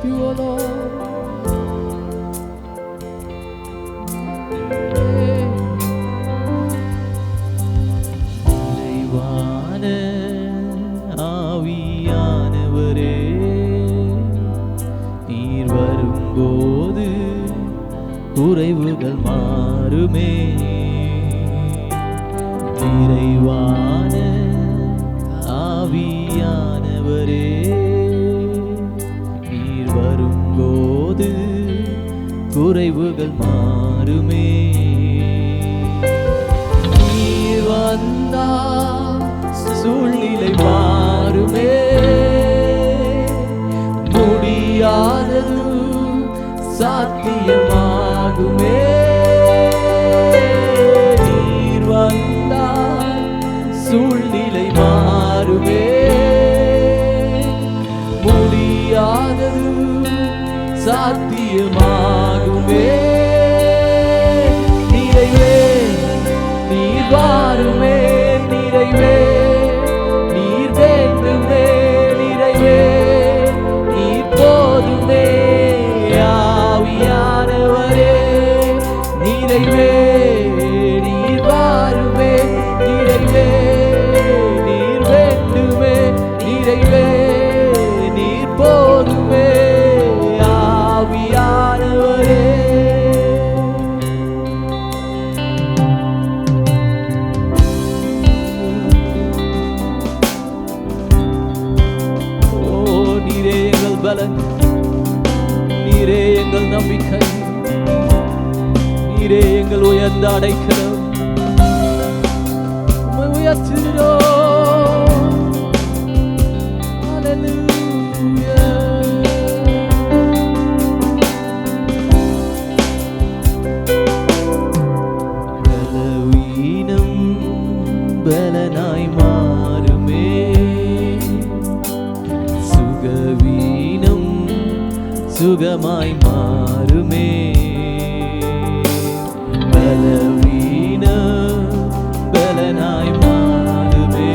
you, O Lord. இறைவான ஆவியானவரே, நீர் வரும்போது குறைவுகள் மாறுமே. இறைவான ஆவியானவரே, நீர் வரும்போது குறைவுகள் மாறுமே. நீர் வந்தால் சூழ்நிலை மாறுமே. முடியாதது சாத்தியமாகுமே. நீர் வந்தால் சூழ்நிலை மாறுமே. முடியாதது சாத்தியமாகுமே. நிறைவே நீர் வாருமே. நிறைவே நீர் வேண்டுமே. நிறைவே நீர் போதுமே. ஆவியானவரே, நிறைவே நீர் வாருமே. நிறைவே நீர் வேண்டுமே. நிறைவே நீர் போதுமே. ஆவியானவரே, நீரே எங்கள் பலன், நீரே எங்கள் நம்பிக்கை, நீரே எங்கள் உயர்ந்த அடைக்கலம். உம்மை உயர்த்துகிறோம். ஹல்லேலூயா. பலவீனம் பலனாய் மாறுமே. சுகவீனம் சுகமாய் மாறுமே. பலவீனம் பலனாய் மாறுமே.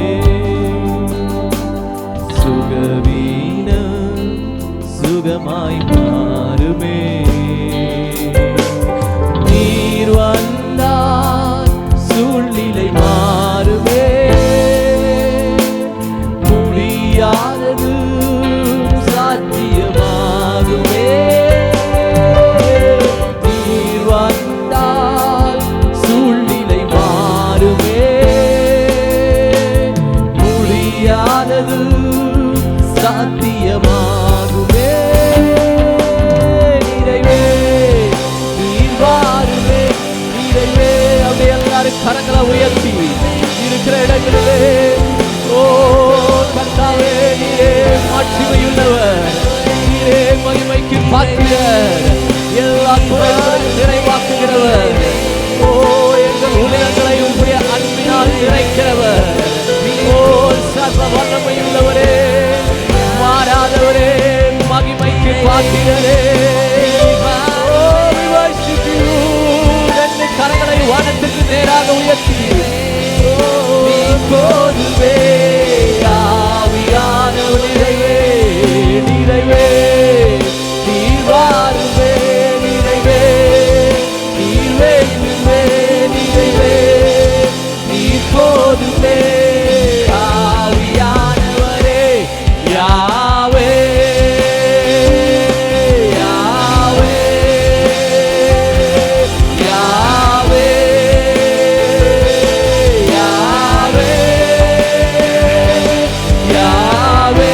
சுகவீனம் சுகமாய் மாறுமே. நீர் வந்தால் சூழ்நிலை மாறுமே. முடியாதது சாத்தியமாகுமே. நீர் வந்தால் சூழ்நிலை மாறுமே. முடியாதது சாத்தியமாகுமே. நிறைவே நீர் வாருமே. நிறைவே அப்படியே எல்லாரும் கரங்களை உயர்த்தி இருக்கிற இடங்களிலே, ஓ கர்த்தாவே, நீரே மாட்சிமையுள்ளவர், நீரே மகிமைக்கு பாத்திரர், எல்லா குறைகளையும் நிறைவாக்குகிறவர். ஓ எங்கள் உலகங்களை உங்களுடைய அன்பினால் நிறைக்கிறவர். ஓ சர்வ வல்லமையுள்ளவரே, மாறாதவரே, மகிமைக்கு பாத்திரரே. ஓ we worship you. ரெண்டு கரங்களை வானத்துக்கு நேராக உயர்த்தி, ஓ போதுமே. ஆவியானவரே, நிறைவே நீர் வாருமே. நிறைவே நீர் வேண்டுமே. நிறைவே நீர் போதுமே. ஆவியானவரே, யாவே யாவே யாவே யாவே யாவே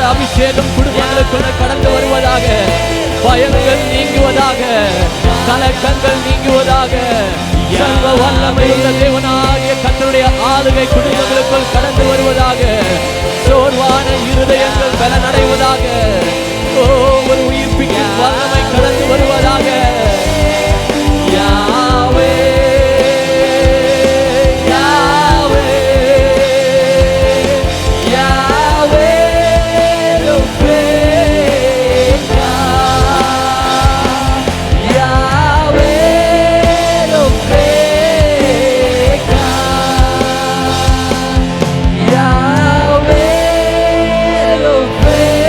அபிஷேகம் குடும்பங்களுக்குள்ள கடந்து வருவதாக. பயங்கள் நீங்குவதாக. கலக்கங்கள் நீங்குவதாக. சர்வ வல்லமை உள்ள தேவனாகிய கர்த்தருடைய ஆளுகை குடும்பங்களுக்குள் கடந்து வருவதாக. சோர்வான இருதயங்கள் பலனடைவதாக. ஒரு உயிர்ப்பிக்கும் வல்லமை கடந்து வருவதாக. யாவே யாவே யாவே ருபேகா யாவே ருபேகா யாவே ருபேகா.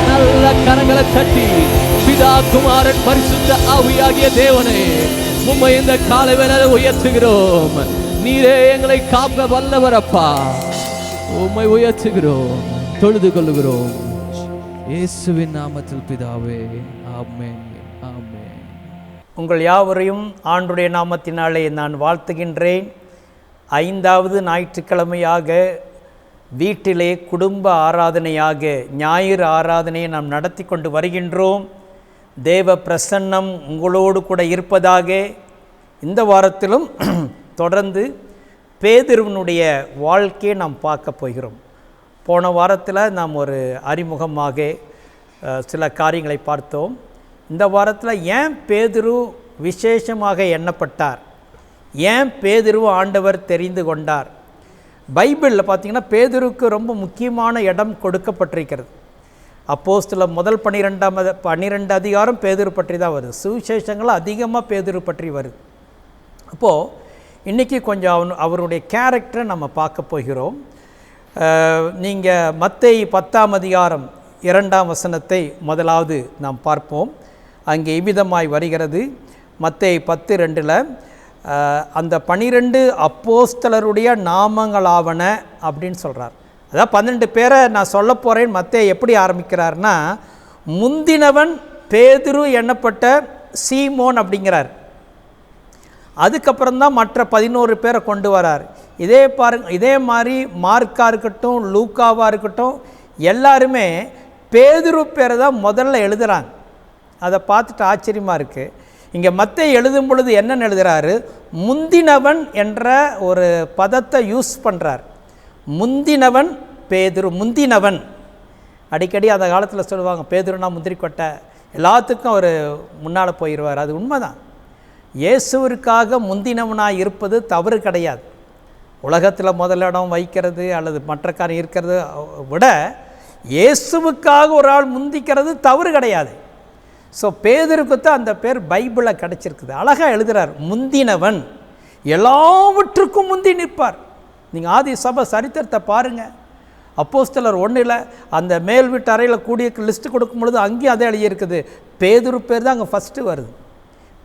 நல்ல கரங்களை தட்டி பிதா குமாரன் பரிசுத்த ஆவியாகிய தேவனே, உம்மை இந்த காலை வேளையில உயர்த்துகிறோம். நீரே எங்களை காக்க வல்லவர் அப்பா. உம்மை உயர்த்துகிறோம், தொழுது கொள்ளுகிறோம் இயேசுவின் நாமத்தில் பிதாவே, ஆமென் ஆமென். உங்கள் யாவரையும் ஆண்டவருடைய நாமத்தினாலே நான் வாழ்த்துகின்றேன். 5வது ஞாயிற்றுக்கிழமையாக வீட்டிலே குடும்ப ஆராதனையாக ஞாயிறு ஆராதனையை நாம் நடத்தி கொண்டு வருகின்றோம். தேவ பிரசன்னம் உங்களோடு கூட இருப்பதாக. இந்த வாரத்திலும் தொடர்ந்து பேதுருவினுடைய வாழ்க்கையை நாம் பார்க்க போகிறோம். போன வாரத்தில் நாம் ஒரு அறிமுகமாக சில காரியங்களை பார்த்தோம். இந்த வாரத்தில் ஏன் பேதுரு விசேஷமாக எண்ணப்பட்டார், ஏன் பேதுரு ஆண்டவர் தெரிந்து கொண்டார். பைபிளில் பார்த்திங்கன்னா பேதுருக்கு ரொம்ப முக்கியமான இடம் கொடுக்கப்பட்டிருக்கிறது. அப்போஸ்தலர் முதல் 12 அதிகாரம் பேதுரு பற்றி தான் வருது. சுவிசேஷங்கள் அதிகமாக பேதுரு பற்றி வருது. அப்போது இன்றைக்கி கொஞ்சம் அவருடைய கேரக்டரை நம்ம பார்க்க போகிறோம். நீங்கள் மத்தேயு 10 அதிகாரம் 2 வசனத்தை முதலாவது நாம் பார்ப்போம். அங்கே இவ்விதமாய் வருகிறது. மத்தேயு 10:2 அந்த 12 அப்போஸ்தலருடைய நாமங்களாவன அப்படின்னு சொல்கிறார். அதான் 12 பேரை நான் சொல்ல போகிறேன். மத்தேயு எப்படி ஆரம்பிக்கிறார்னா, முந்தினவன் பேதுரு எண்ணப்பட்ட சீமோன் அப்படிங்கிறார். அதுக்கப்புறம்தான் மற்ற 11 பேரை கொண்டு வரார். இதே மாதிரி மார்க்காக இருக்கட்டும், லூக்காவாக இருக்கட்டும், எல்லாருமே பேதுரு பேரை தான் முதல்ல எழுதுகிறாங்க. அதை பார்த்துட்டு ஆச்சரியமாக இருக்குது. இங்கே மத்தேயு எழுதும் பொழுது என்னென்னு எழுதுகிறாரு, முந்தினவன் என்ற ஒரு பதத்தை யூஸ் பண்ணுறார். முந்தினவன் பேதுரு. முந்தினவன் அடிக்கடி அந்த காலத்தில் சொல்லுவாங்க, பேதுருனா முந்திரி கொட்டை, எல்லாத்துக்கும் அவர் முன்னால் போயிடுவார். அது உண்மைதான். இயேசுவிற்காக முந்தினவனாக இருப்பது தவறு கிடையாது. உலகத்தில் முதலிடம் வைக்கிறது அல்லது மற்ற காரியம் இருக்கிறது விட இயேசுவுக்காக ஒரு ஆள் முந்திக்கிறது தவறு கிடையாது. ஸோ பேதுருக்கு தான் அந்த பேர் பைபிளில் கிடச்சிருக்குது. அழகாக எழுதுகிறார், முந்தினவன் எல்லாவற்றுக்கும் முந்தி நிற்பார். நீங்கள் ஆதி சபை சரித்திரத்தை பாருங்கள். அப்போஸ்தலர் 1 அந்த மேல் வீட்டு அறையில் கூடிய லிஸ்ட்டு கொடுக்கும் பொழுது அங்கேயும் அதே எழுதியிருக்குது. பேதுரு பேர் தான் அங்கே ஃபஸ்ட்டு வருது.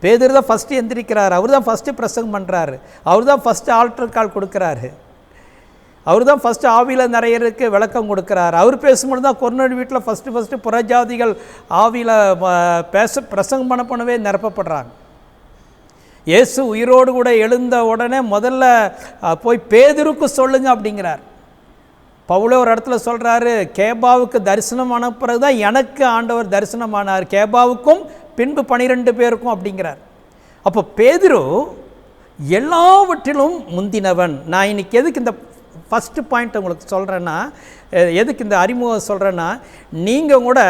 பேதுரு தான் ஃபஸ்ட்டு எந்திரிக்கிறார். அவர் தான் ஃபஸ்ட்டு பிரசங்கம் பண்ணுறாரு. அவர் தான் ஃபஸ்ட்டு ஆல்டர் கால் கொடுக்குறாரு. அவர் தான் ஃபஸ்ட்டு ஆவியில் நிறையருக்கு விளக்கம் கொடுக்குறாரு. அவர் பேசும்பொழுது தான் கொர்நேலியு வீட்டில் ஃபஸ்ட்டு புறஜாதிகள் ஆவியில் பிரசங்கம் பண்ணவே நிரப்பப்படுறாங்க. இயேசு உயிரோடு கூட எழுந்த உடனே முதல்ல போய் பேதுருக்கு சொல்லுங்க அப்படிங்கிறார். பவுலே ஒரு இடத்துல சொல்கிறாரு, கேபாவுக்கு தரிசனமான பிறகு தான் எனக்கு ஆண்டவர் தரிசனமானார், கேபாவுக்கும் பின்பு 12 பேருக்கும் அப்படிங்கிறார். அப்போ பேதுரு எல்லாவற்றிலும் முந்தினவன். நான் இன்னைக்கு எதுக்கு இந்த ஃபஸ்ட்டு பாயிண்ட் உங்களுக்கு சொல்கிறேன்னா, எதுக்கு இந்த அறிமுகம் சொல்கிறேன்னா, நீங்கள் கூட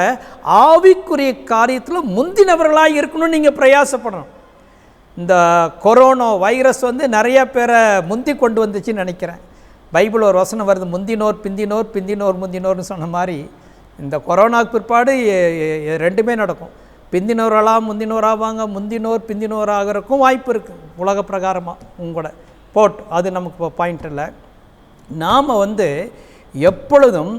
ஆவிக்குரிய காரியத்தில் முந்தினவர்களாக இருக்கணும்னு நீங்கள் பிரயாசப்படணும். இந்த கொரோனா வைரஸ் நிறைய பேரை முந்தி கொண்டு வந்துச்சுன்னு நினைக்கிறேன். பைபிள் ஒரு வசனம் வருது, முந்தினோர் பிந்தினோர் பிந்தினோர் முந்தினோர்னு சொன்ன மாதிரி இந்த கொரோனாவுக்கு பிற்பாடு ரெண்டுமே நடக்கும். பிந்தினோரெல்லாம் முந்தினோராவாங்க, முந்தினோர் பிந்தினோராகிறதுக்கும் வாய்ப்பு இருக்குது உலக பிரகாரமாக. உங்களோட அது நமக்கு பாயிண்ட் இல்லை. நாம் எப்பொழுதும்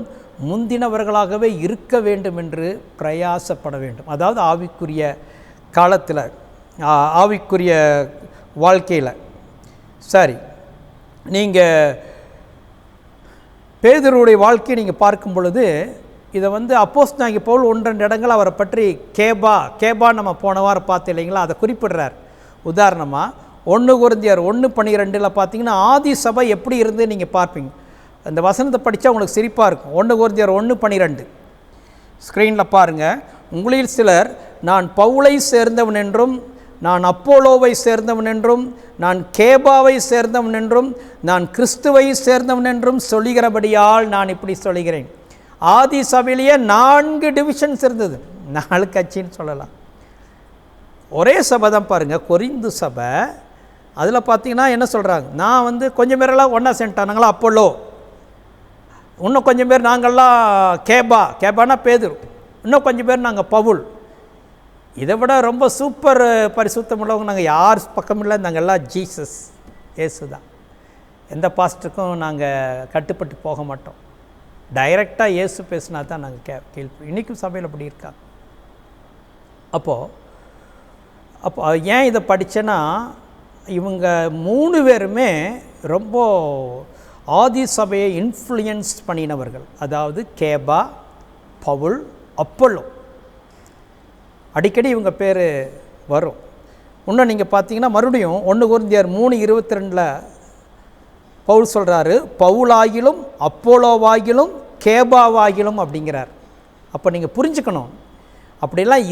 முந்தினவர்களாகவே இருக்க வேண்டும் என்று பிரயாசப்பட வேண்டும். அதாவது ஆவிக்குரிய காலத்தில், ஆவிக்குரிய வாழ்க்கையில். சரி, நீங்கள் பேதுருவுடைய வாழ்க்கையை நீங்கள் பார்க்கும் பொழுது இதை அப்போஸ்தலனாகிய பவுல் 1-2 இடங்கள் அவரை பற்றி கேபா நம்ம போன வாரம் பார்த்து இல்லைங்களா, அதை குறிப்பிடுறார். உதாரணமாக 1 கொரிந்தியர் 1:12 பார்த்தீங்கன்னா ஆதி சபை எப்படி இருந்து நீங்கள் பார்ப்பீங்க. அந்த வசனத்தை படித்தா உங்களுக்கு சிரிப்பாக இருக்கும். 1 கொரிந்தியர் 1:12 ஸ்க்ரீனில் பாருங்கள். உங்களில் சிலர் நான் பவுலை சேர்ந்தவன் என்றும், நான் அப்போலோவை சேர்ந்தவன் என்றும், நான் கேபாவை சேர்ந்தவன் என்றும், நான் கிறிஸ்துவை சேர்ந்தவன் என்றும் சொல்லுகிறபடியால் நான் இப்படி சொல்லுகிறேன். ஆதி சபையிலேயே 4 டிவிஷன்ஸ் இருந்தது. 4 கட்சின்னு சொல்லலாம். ஒரே சபை தான் பாருங்கள், கொரிந்து சபை. அதில் பார்த்தீங்கன்னா என்ன சொல்கிறாங்க, நான் கொஞ்சம் பேரெல்லாம் ஒன்றா சேர்ந்துட்டானுங்களா அப்போலோ, இன்னும் கொஞ்சம் பேர் நாங்கள்லாம் கேபானா பேதுரு, இன்னும் கொஞ்சம் பேர் நாங்கள் பவுல். இதை விட ரொம்ப சூப்பர் பரிசுத்தம் உள்ளவங்க நாங்கள் யார் பக்கம் இல்லை, நாங்கள் எல்லாம் ஜீசஸ் இயேசு தான். எந்த பாஸ்டருக்கும் நாங்கள் கட்டுப்பட்டு போக மாட்டோம். டைரெக்டாக இயேசு பேசினா தான் நாங்கள் கேள்வி. இன்றைக்கும் சபையில் அப்படி இருக்காங்க. அப்போ ஏன் இதை படித்தேன்னா, இவங்க 3 பேருமே ரொம்ப ஆதி சபையை இன்ஃப்ளூயன்ஸ் பண்ணினவர்கள். அதாவது கேபா, பவுல், அப்போலோ. அடிக்கடி இவங்க பேர் வரும். இன்னும் நீங்கள் பார்த்தீங்கன்னா மறுபடியும் 1 கொரிந்தியர் 3:22 பவுல் சொல்கிறாரு, பவுலாகிலும் அப்போலோவாகிலும் கேபாவாகிலும் அப்படிங்கிறார். அப்போ நீங்கள் புரிஞ்சுக்கணும், அப்படிலாம்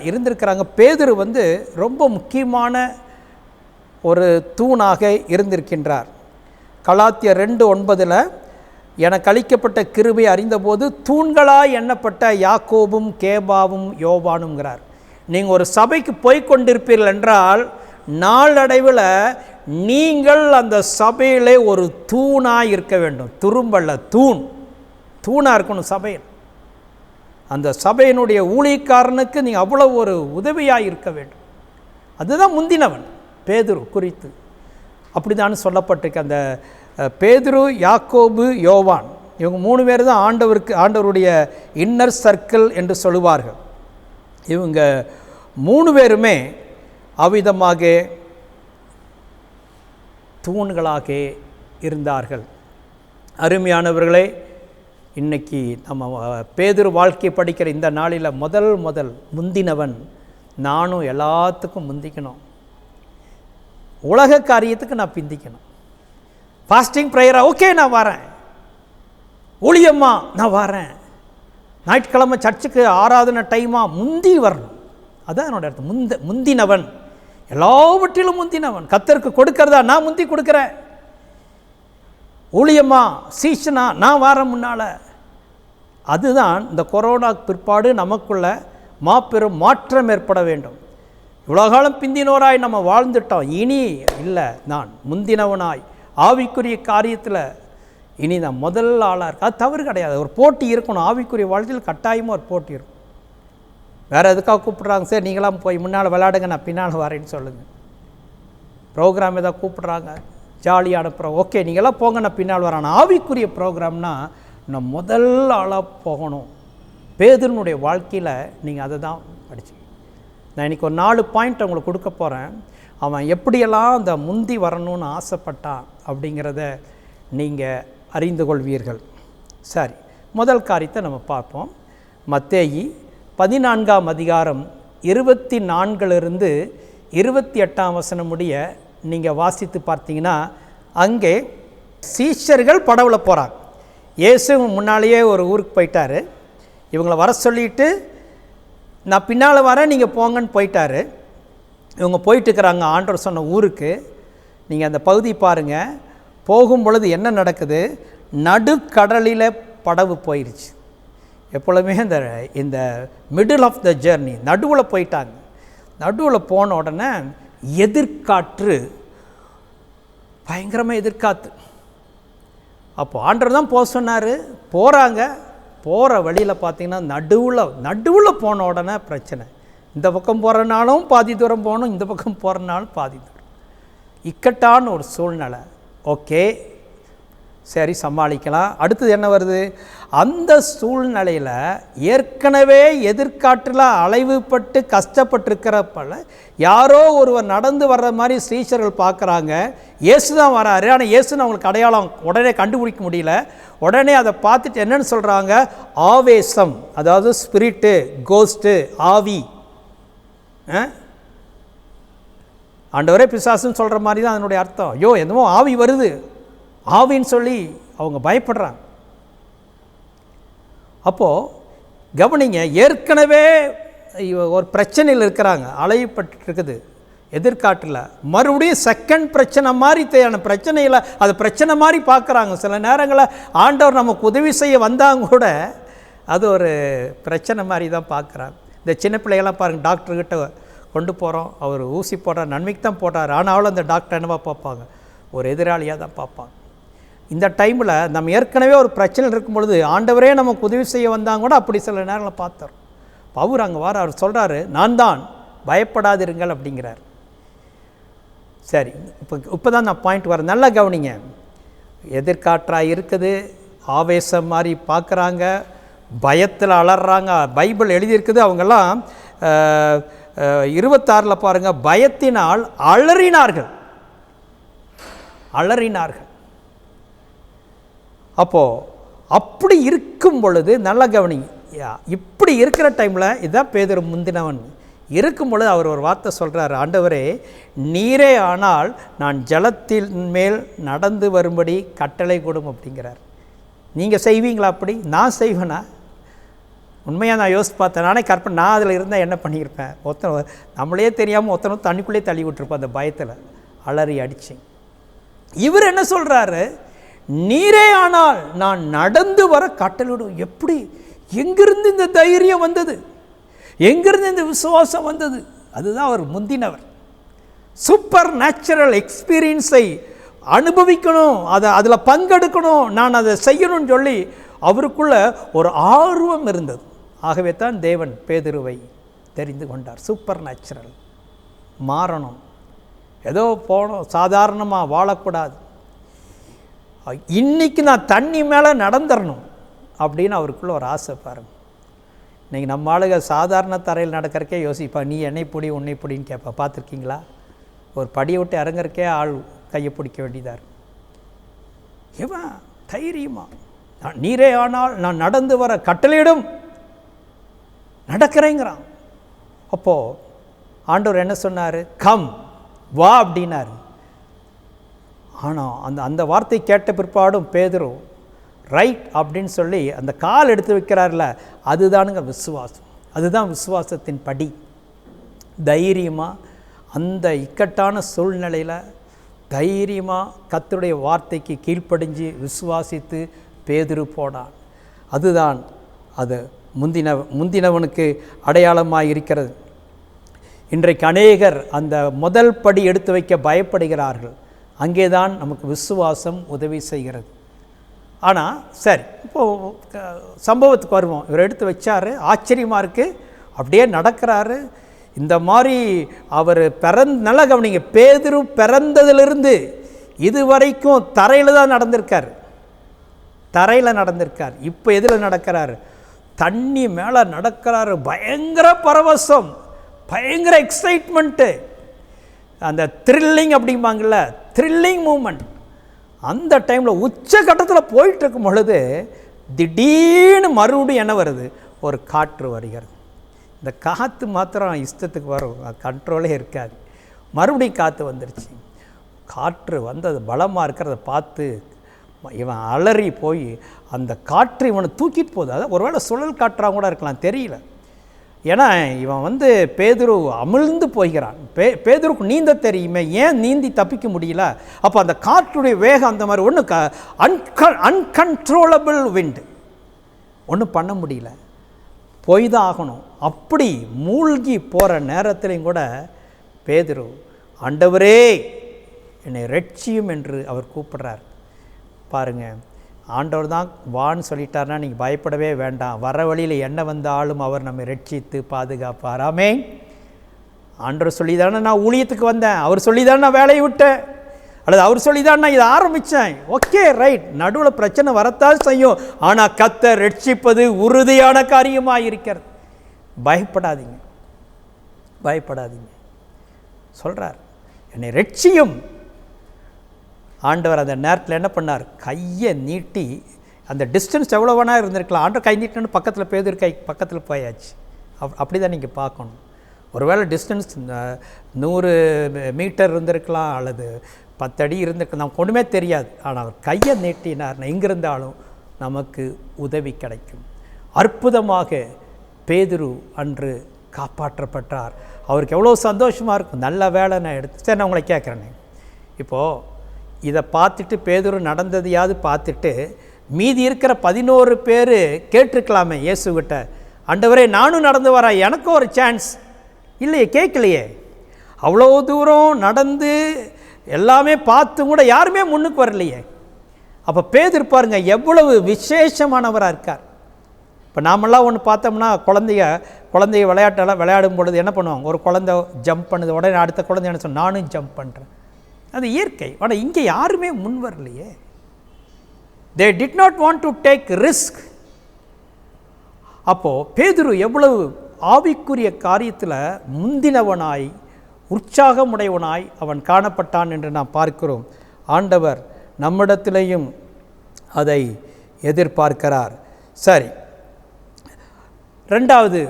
இருந்திருக்கிறாங்க. பேதுரு ரொம்ப முக்கியமான ஒரு தூணாக இருந்திருக்கின்றார். கலாத்தியர் 2:9 எனக்கு அளிக்கப்பட்ட கிருபை அறிந்தபோது தூண்களாய் எண்ணப்பட்ட யாக்கோபும் கேபாவும் யோவானுங்கிறார். நீங்கள் ஒரு சபைக்கு போய்கொண்டிருப்பீர்கள் என்றால் நாளடைவில் நீங்கள் அந்த சபையிலே ஒரு தூணாக இருக்க வேண்டும். துரும்பல்ல, தூணாக இருக்கணும் சபையில். அந்த சபையினுடைய ஊழியக்காரனுக்கு நீங்கள் அவ்வளோ ஒரு உதவியாக இருக்க வேண்டும். அதுதான் முந்தினவன் பேதுரு குறித்து அப்படி தான் சொல்லப்பட்டிருக்கு. அந்த பேதுரு, யாக்கோபு, யோவான் இவங்க 3 பேர் தான் ஆண்டவருடைய இன்னர் சர்க்கிள் என்று சொல்லுவார்கள். இவங்க 3 பேருமே அவ்விதமாக தூண்களாக இருந்தார்கள். அருமையானவர்களே, இன்றைக்கி நம்ம பேதுரு வாழ்க்கை படிக்கிற இந்த நாளில் முதல் முந்தினவன் நானும் எல்லாத்துக்கும் முந்திக்கணும். உலக காரியத்துக்கு நான் பிந்திக்கணும். ஃபாஸ்டிங் ப்ரேயரா, ஓகே நான் வரேன். ஊழியம்மா நான் வரேன். ஞாயிற்றுக்கிழமை சர்ச்சுக்கு ஆராதனை டைமாக முந்தி வரணும். அதான் என்னோட அர்த்தம். முந்தினவன், எல்லாவற்றிலும் முந்தினவன். கர்த்தருக்கு கொடுக்கறதா நான் முந்தி கொடுக்குறேன். ஊழியம்மா சீசனா நான் வரேன் முன்னால். அதுதான் இந்த கொரோனா பிற்பாடு நமக்குள்ள மாபெரும் மாற்றம் ஏற்பட வேண்டும். இவ்வளோ காலம் பிந்தினோராய் நம்ம வாழ்ந்துட்டோம். இனி இல்லை, நான் முந்தினவனாய் ஆவிக்குரிய காரியத்தில் இனி நான் முதல் ஆளாக இருக்கேன். அது தவறு கிடையாது. ஒரு போட்டி இருக்கணும். ஆவிக்குரிய வாழ்க்கையில் கட்டாயமாக ஒரு போட்டி இருக்கும். வேறு எதுக்காக கூப்பிட்றாங்க, சரி நீங்களாம் போய் முன்னால் விளையாடுங்க, நான் பின்னால் வரேன்னு சொல்லுங்கள். ப்ரோக்ராம் எதாவது கூப்பிட்றாங்க, ஜாலியான ஓகே நீங்களாம் போங்க, நான் பின்னால் வரேன். ஆவிக்குரிய ப்ரோக்ராம்னா நான் முதல் ஆளாக போகணும். பேதுருனுடைய வாழ்க்கையில் நீங்கள் அதை தான் படிச்சு. நான் இன்றைக்கி ஒரு 4 பாயிண்ட் உங்களுக்கு கொடுக்க போகிறேன். அவன் எப்படியெல்லாம் அந்த முந்தி வரணும்னு ஆசைப்பட்டான் அப்படிங்கிறத நீங்கள் அறிந்து கொள்வீர்கள். சரி, முதல் காரியத்தை நம்ம பார்ப்போம். மத்தேயு 14ஆம் அதிகாரம் 24 28 வசனம் முடிய நீங்கள் வாசித்து பார்த்தீங்கன்னா, அங்கே சீஷர்கள் படவில் போகிறாங்க. இயேசு முன்னாலேயே ஒரு ஊருக்கு போயிட்டார். இவங்களை வர சொல்லிவிட்டு நான் பின்னால் வரேன் நீங்கள் போங்கன்னு போயிட்டார். இவங்க போயிட்டுருக்கிறாங்க ஆண்டவர் சொன்ன ஊருக்கு. நீங்கள் அந்த பகுதி பாருங்கள். போகும் பொழுது என்ன நடக்குது, நடுக்கடலில் படகு போயிடுச்சு. எப்பொழுதுமே இந்த மிடில் ஆஃப் த ஜர்னி நடுவில் போயிட்டாங்க. நடுவில் போன உடனே எதிர்காற்று, பயங்கரமாக எதிர்காற்று. அப்போ ஆண்டவர் தான் போக சொன்னார். போகிறாங்க. போகிற வழியில் பார்த்திங்கன்னா நடுவில் போன உடனே பிரச்சனை. இந்த பக்கம் போகிறனாலும் பாதி தூரம் போகணும், இந்த பக்கம் போகிறனாலும் பாதி தூரம். இக்கட்டான ஒரு சூழ்நிலை. ஓகே சரி சமாளிக்கலாம். அடுத்தது என்ன வருது, அந்த சூழ்நிலையில் ஏற்கனவே எதிர்காற்றில் அலைவுபட்டு கஷ்டப்பட்டுருக்கிறப்பல யாரோ ஒருவர் நடந்து வர்ற மாதிரி ஸ்ரீஷர்கள் பார்க்குறாங்க. இயேசு தான் வராரு. ஆனால் இயேசுன்னு அவங்களுக்கு அடையாளம் உடனே கண்டுபிடிக்க முடியல. உடனே அதை பார்த்துட்டு என்னென்னு சொல்கிறாங்க, ஆவேசம், அதாவது ஸ்பிரிட்டு, கோஸ்ட்டு, ஆவி. ஆண்டவரே பிசாசுன்னு சொல்கிற மாதிரி தான் அதனுடைய அர்த்தம். ஐயோ என்னமோ ஆவி வருது, ஆவின்னு சொல்லி அவங்க பயப்படுறாங்க. அப்போது கவனிங்க, ஏற்கனவே ஒரு பிரச்சனையில் இருக்கிறாங்க, அலையப்பட்டு இருக்குது எதிர்காட்டில். மறுபடியும் செகண்ட் பிரச்சனை மாதிரி தேவையான பிரச்சனையில் அது பிரச்சனை மாதிரி பார்க்குறாங்க. சில நேரங்களில் ஆண்டவர் நமக்கு உதவி செய்ய வந்தாங்க கூட அது ஒரு பிரச்சனை மாதிரி தான் பார்க்குறாங்க. இந்த சின்ன பிள்ளைகள்லாம் பாருங்கள், டாக்டர்கிட்ட கொண்டு போகிறோம், அவர் ஊசி போடுறார், நன்மைக்கு தான் போடுறார், ஆனாலும் அந்த டாக்டர் என்னவா பார்ப்பாங்க, ஒரு எதிராளியாக தான் பார்ப்பாங்க. இந்த டைமில் நம்ம ஏற்கனவே ஒரு பிரச்சனை இருக்கும் பொழுது ஆண்டவரே நமக்கு உதவி செய்ய வந்தாங்க கூட அப்படி சில நேரங்களில் பார்த்தோம். அவர் அங்கே வர அவர் சொல்கிறாரு, நான் தான், பயப்படாதிருங்கள் அப்படிங்கிறார். சரி, இப்போ தான் நான் பாயிண்ட் வரேன், நல்லா கவனிங்க. எதிர்காற்றாக இருக்குது, ஆவேசம் மாதிரி பார்க்குறாங்க, பயத்தில் அலறாங்க. பைபிள் எழுதியிருக்குது, அவங்கெல்லாம் 26 பாருங்கள், பயத்தினால் அலறினார்கள். அப்போது அப்படி இருக்கும் பொழுது நல்லா கவனிங்க, இப்படி இருக்கிற டைமில் இதான் பேதுரு முந்தினவன் இருக்கும் பொழுது அவர் ஒரு வார்த்தை சொல்கிறார், ஆண்டவரே நீரே ஆனால் நான் ஜலத்தின் மேல் நடந்து வரும்படி கட்டளை கொடும் அப்படிங்கிறார். நீங்கள் செய்வீங்களா? அப்படி நான் செய்வேனா? உண்மையாக நான் யோசித்து பார்த்தேன். நானே கற்பனை, நான் அதில் இருந்தால் என்ன பண்ணியிருப்பேன்? நம்மளே தெரியாமல் ஒருத்தனும் தண்ணிக்குள்ளே தள்ளி விட்டுருப்போம் அந்த பயத்தில் அலறி அடிச்சு. இவர் என்ன சொல்கிறாரு, நீரே ஆனால் நான் நடந்து வர கட்டளையிடும். எப்படி, எங்கிருந்து இந்த தைரியம் வந்தது, எங்கிருந்து இந்த விசுவாசம் வந்தது? அதுதான் அவர் முந்தினவர். சூப்பர் நேச்சுரல் எக்ஸ்பீரியன்ஸை அனுபவிக்கணும், அதில் பங்கெடுக்கணும், நான் அதை செய்யணும்னு சொல்லி அவருக்குள்ள ஒரு ஆர்வம் இருந்தது. ஆகவே தான் தேவன் பேதுருவை தெரிந்து கொண்டார். சூப்பர் நேச்சுரல் மாறணும், ஏதோ போனோம் சாதாரணமாக வாழக்கூடாது, இன்றைக்கி நான் தண்ணி மேலே நடந்துடணும் அப்படின்னு அவருக்குள்ள ஒரு ஆசை. பாருங்க, இன்றைக்கி நம்ம ஆளுங்க சாதாரண தரையில் நடக்கிறக்கே யோசிப்பா, நீ என்னை பிடி உன்னை பிடின்னு கேட்பா. பார்த்துருக்கீங்களா? ஒரு படியை விட்டு இறங்குறக்கே ஆள் கையை பிடிக்க வேண்டியதாக இருக்கும். இவன் தைரியமா, நீரே ஆனால் நான் நடந்து வர கட்டளையிடும், நடக்கிறேங்கிறான். அப்போது ஆண்டவர் என்ன சொன்னார், கம் வா அப்படின்னார். ஆனால் அந்த வார்த்தை கேட்ட பிற்பாடும் பேதுரு ரைட் அப்படின்னு சொல்லி அந்த கால் எடுத்து வைக்கிறார்ல, அதுதானுங்க விசுவாசம். அதுதான் விசுவாசத்தின் படி. தைரியமாக அந்த இக்கட்டான சூழ்நிலையில் தைரியமாக கர்த்தருடைய வார்த்தைக்கு கீழ்ப்படிஞ்சு விசுவாசித்து பேதுரு போனான். அதுதான் அது முந்தினவனுக்கு அடையாளமாக இருக்கிறது. இன்றைக்கு அநேகர் அந்த முதல் படி எடுத்து வைக்க பயப்படுகிறார்கள். அங்கே தான் நமக்கு விசுவாசம் உதவி செய்கிறது. ஆனால் சரி, இப்போது சம்பவத்துக்கு வருவோம். இவர் எடுத்து வச்சார், ஆச்சரியமாக இருக்குது, அப்படியே நடக்கிறாரு. இந்த மாதிரி அவர் நல்லா கவனிங்க, பேதுரு பிறந்ததிலிருந்து இது வரைக்கும் தரையில் தான் நடந்திருக்கார். இப்போ எதில் நடக்கிறாரு? தண்ணி மேலே நடக்கிறாரு. பயங்கர பரவசம், பயங்கர எக்ஸைட்மெண்ட்டு, அந்த த்ரில்லிங் அப்படிம்பாங்கள்ல, த்ரில்லிங் மூமெண்ட். அந்த டைமில் உச்சகட்டத்தில் போயிட்டு இருக்கும் பொழுது திடீர்னு மறுபடியும் என்ன வருது, ஒரு காற்று வருகிறது. இந்த காற்று மாத்திரம் இஷ்டத்துக்கு வரும், கண்ட்ரோலே இருக்காது. மறுபடியும் காற்று வந்துருச்சு. காற்று வந்தது பலமாக இருக்கிறத பார்த்து இவன் அலறி போய் அந்த காற்று இவனை தூக்கிட்டு போகுது. அதாவது ஒருவேளை சுழல் காற்றாக கூட இருக்கலாம், தெரியல. ஏன்னா இவன் பேதுரு அமிழ்ந்து போய்கிறான். பேதுருக்கு நீந்த தெரியுமே, ஏன் நீந்தி தப்பிக்க முடியல? அப்போ அந்த காற்றுடைய வேகம் அந்த மாதிரி ஒன்று அன்கன்ட்ரோலபிள் விண்டு, ஒன்றும் பண்ண முடியல, போய் தான் ஆகணும். அப்படி மூழ்கி போகிற நேரத்திலையும் கூட பேதுரு, ஆண்டவரே என்னை ரட்சியும் என்று அவர் கூப்பிடுறார். பாருங்கள், ஆண்டவர் தான் வான்னு சொல்லிட்டார்னா நீங்கள் பயப்படவே வேண்டாம். வர வழியில் என்ன வந்தாலும் அவர் நம்மை ரட்சித்து பாதுகாப்பார். ஆமென். ஆண்டவர் சொல்லி தானே நான் ஊழியத்துக்கு வந்தேன், அவர் சொல்லி தானே நான் வேலையை விட்டேன், அல்லது அவர் சொல்லி தான் நான் இதை ஆரம்பித்தேன். ஓகே ரைட், நடுவில் பிரச்சனை வரத்தான் செய்யும், ஆனால் கர்த்தர் ரட்சிப்பது உறுதியான காரியமாக இருக்கிறது. பயப்படாதீங்க சொல்கிறார், என்னை ரட்சியும். ஆண்டவர் அந்த நேரத்தில் என்ன பண்ணார், கையை நீட்டி, அந்த டிஸ்டன்ஸ் எவ்வளோ வேணா இருந்திருக்கலாம், ஆண்டவர் கை நீட்டினு பக்கத்தில் பேதுரு கை பக்கத்தில் போயாச்சு. அப்படி தான் நீங்கள் பார்க்கணும். ஒருவேளை டிஸ்டன்ஸ் 100 மீட்டர் இருந்திருக்கலாம், அல்லது 10 அடி இருந்திருக்கலாம், நமக்கு ஒன்றுமே தெரியாது. ஆனால் அவர் கையை நீட்டினார், எங்கிருந்தாலும் நமக்கு உதவி கிடைக்கும். அற்புதமாக பேதுரு அன்று காப்பாற்றப்பட்டார். அவருக்கு எவ்வளோ சந்தோஷமாக இருக்கும். நல்ல வேலை நான் எடுத்து. சரி, நான் உங்களை கேட்குறேனே, இப்போது இதை பார்த்துட்டு பேதுரு நடந்ததையாவது பார்த்துட்டு மீதி இருக்கிற 11 பேர் கேட்டிருக்கலாமே இயேசுகிட்ட, ஆண்டவரே நானும் நடந்து வரேன், எனக்கும் ஒரு சான்ஸ். இல்லையே, கேட்கலையே. அவ்வளோ தூரம் நடந்து எல்லாமே பார்த்தும் கூட யாருமே முன்னுக்கு வரலையே. அப்போ பேதுரு பாருங்க எவ்வளவு விசேஷமானவராக இருக்கார். இப்போ நாமெல்லாம் ஒன்று பார்த்தோம்னா குழந்தைய விளையாட்டெல்லாம் விளையாடும் பொழுது என்ன பண்ணுவாங்க, ஒரு குழந்தை ஜம்ப் பண்ணுது, உடனே அடுத்த குழந்தை என்ன சொன்ன, நானும் ஜம்ப் பண்ணுறேன். அது இயற்கை. ஆனால் இங்கே யாருமே முன் வரலையே. they did not want to take risk. அப்போது பேதுரு எவ்வளவு ஆவிக்குரிய காரியத்தில் முந்தினவனாய் உற்சாகமுடையவனாய் அவன் காணப்பட்டான் என்று நாம் பார்க்கிறோம். ஆண்டவர் நம்மிடத்திலேயும் அதை எதிர்பார்க்கிறார். சரி, ரெண்டாவது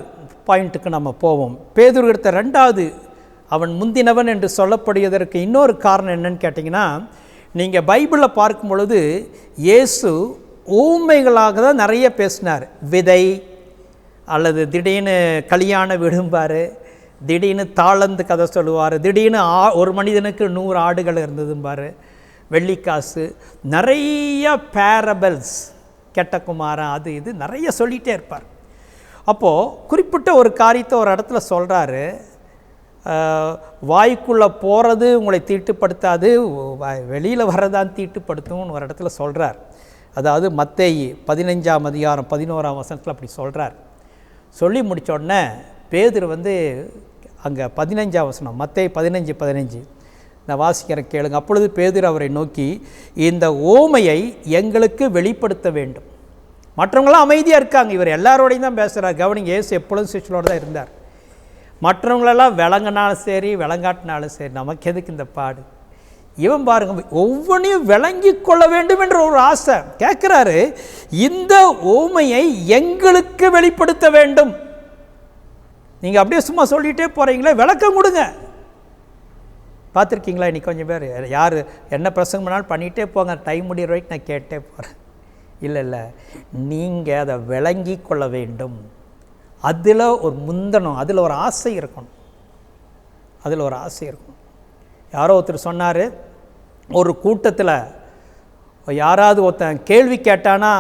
பாயிண்ட்டுக்கு நம்ம போவோம். பேதுரு எடுத்த ரெண்டாவது அவன் முந்தினவன் என்று சொல்லப்படுவதற்கு இன்னொரு காரணம் என்னன்னு கேட்டிங்கன்னா, நீங்கள் பைபிளில் பார்க்கும் பொழுது இயேசு ஊமைகளாக தான் நிறைய பேசினார். விதை அல்லது திடீர்னு கல்யாண விடும்பார், திடீர்னு தாளந்து கதை சொல்லுவார், திடீர்னு ஒரு மனிதனுக்கு 100 ஆடுகள் இருந்ததும்பார், வெள்ளிக்காசு, நிறைய பேரபிள்ஸ், கெட்ட குமாரன், அது இது நிறைய சொல்லிகிட்டே இருப்பார். அப்போது குறிப்பிட்ட ஒரு காரியத்தை ஒரு இடத்துல சொல்கிறாரு, வாய்க்குள்ளே போகிறது உங்களை தீட்டுப்படுத்தாது, வெளியில் வர்றதான் தீட்டுப்படுத்தும்னு ஒரு இடத்துல சொல்கிறார். அதாவது மத்தேயு 15ஆம் அதிகாரம் 11ஆம் வசனத்தில் அப்படி சொல்கிறார். சொல்லி முடித்த உடனே பேதுரு அங்கே 15ஆம் வசனம், மத்தேயு 15:15 நான் வாசிக்கிறேன் கேளுங்க. அப்பொழுது பேதுரு அவரை நோக்கி, இந்த ஓமையை எங்களுக்கு வெளிப்படுத்த வேண்டும். மற்றவங்களாம் அமைதியாக இருக்காங்க, இவர் எல்லாரோடையும் தான் பேசுகிறார். கவனிங்க, இயேசு எப்பொழுதும் சிஷ்யனோடு தான் இருந்தார். மற்றவங்களெல்லாம் விளங்கினாலும் சரி விளங்காட்டினாலும் சரி, நமக்கு எதுக்கு இந்த பாடு? இவன் பாருங்க, ஒவ்வொன்றையும் விளங்கி கொள்ள வேண்டும் என்ற ஒரு ஆசை கேட்குறாரு. இந்த ஓமையை எங்களுக்கு வெளிப்படுத்த வேண்டும். நீங்கள் அப்படியே சும்மா சொல்லிகிட்டே போகிறீங்களே, விளக்கம் கொடுங்க. பார்த்துருக்கீங்களா? இன்னைக்கு கொஞ்சம் பேர் யார் என்ன பிரசங்கம் பண்ணாலும் பண்ணிகிட்டே போங்க, டைம் முடிகிற வரைக்கும் நான் கேட்டே போகிறேன். இல்லை, நீங்கள் அதை விளங்கி கொள்ள வேண்டும். அதில் ஒரு முந்தணும், அதில் ஒரு ஆசை இருக்கணும், அதில் ஒரு ஆசை இருக்கணும். யாரோ ஒருத்தர் சொன்னார், ஒரு கூட்டத்தில் யாராவது ஒருத்தன் கேள்வி கேட்டானா,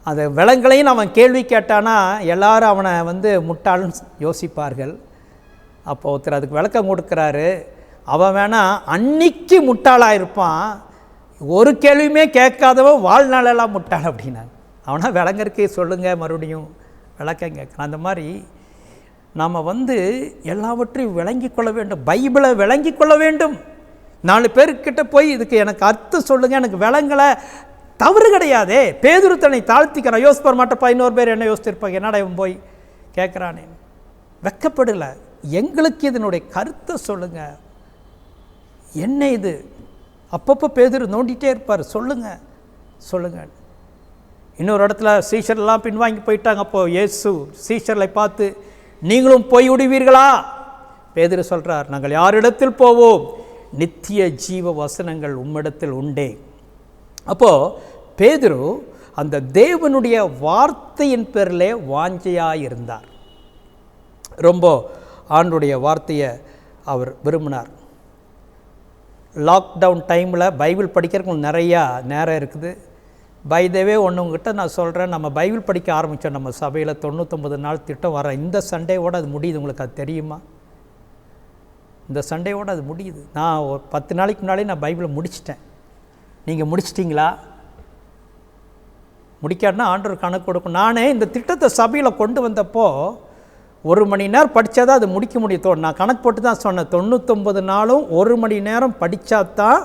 அந்த விலங்குகளையும் அவன் கேள்வி கேட்டானா எல்லாரும் அவனை முட்டாள்னு யோசிப்பார்கள். அப்போ ஒருத்தர் அதுக்கு விளக்கம் கொடுக்குறாரு. அவன் வேணால் அன்னைக்கு முட்டாளாக இருப்பான், ஒரு கேள்வியுமே கேட்காதவன் வாழ்நாளெல்லாம் முட்டாள் அப்படின்னாங்க. அவனா விளங்கறக்கே சொல்லுங்கள், மறுபடியும் விளக்கம் கேட்குறான். அந்த மாதிரி நாம் எல்லாவற்றையும் விளங்கி கொள்ள வேண்டும். பைபிளை விளங்கி கொள்ள வேண்டும். 4 பேர்கிட்ட போய் இதுக்கு எனக்கு அர்த்தம் சொல்லுங்கள், எனக்கு விளங்கலை, தவறு கிடையாதே. பேதுரு தன்னை தாழ்த்திக்கிறான். யோசிப்பார், மற்ற 11 பேர் என்ன யோசிச்சிருப்பாங்க, என்னடா இவன் போய் கேட்குறானே. வெக்கப்படலை, எங்களுக்கு இதனுடைய கருத்தை சொல்லுங்கள், என்ன இது? அப்பப்போ பேதுரு நோண்டிகிட்டே இருப்பார், சொல்லுங்கள். இன்னொரு இடத்துல சீஷர்லாம் பின்வாங்கி போயிட்டாங்க. அப்போது இயேசு சீஷர்களை பார்த்து, நீங்களும் போய் விடுவீர்களா? பேதுரு சொல்கிறார், நாங்கள் யாரிடத்தில் போவோம்? நித்திய ஜீவ வசனங்கள் உம்மிடத்தில் உண்டே. அப்போது பேதுரு அந்த தேவனுடைய வார்த்தையின் பேரிலே வாஞ்சையாக இருந்தார். ரொம்ப ஆண்டுடைய வார்த்தையை அவர் விரும்பினார். லாக்டவுன் டைமில் பைபிள் படிக்கிறதுக்கு நிறையா நேரம் இருக்குது. பை த வே ஒன்றுங்கிட்ட நான் சொல்கிறேன், நம்ம பைபிள் படிக்க ஆரம்பித்தோம் நம்ம சபையில் 99 நாள் திட்டம் வர இந்த சண்டேவோடு அது முடியுது. உங்களுக்கு அது தெரியுமா? இந்த சண்டேவோடு அது முடியுது. நான் ஒரு 10 நாளைக்கு முன்னாலே நான் பைபிளை முடிச்சிட்டேன். நீங்கள் முடிச்சிட்டிங்களா? முடிக்காட்டினா ஆண்டவர் கணக்கு கொடுக்கும். நானே இந்த திட்டத்தை சபையில் கொண்டு வந்தப்போ 1 மணி நேரம் படித்தா தான் அது முடிக்க முடியும். நான் கணக்கு போட்டு தான் சொன்னேன், 99 நாளும் 1 மணி நேரம் படித்தா தான்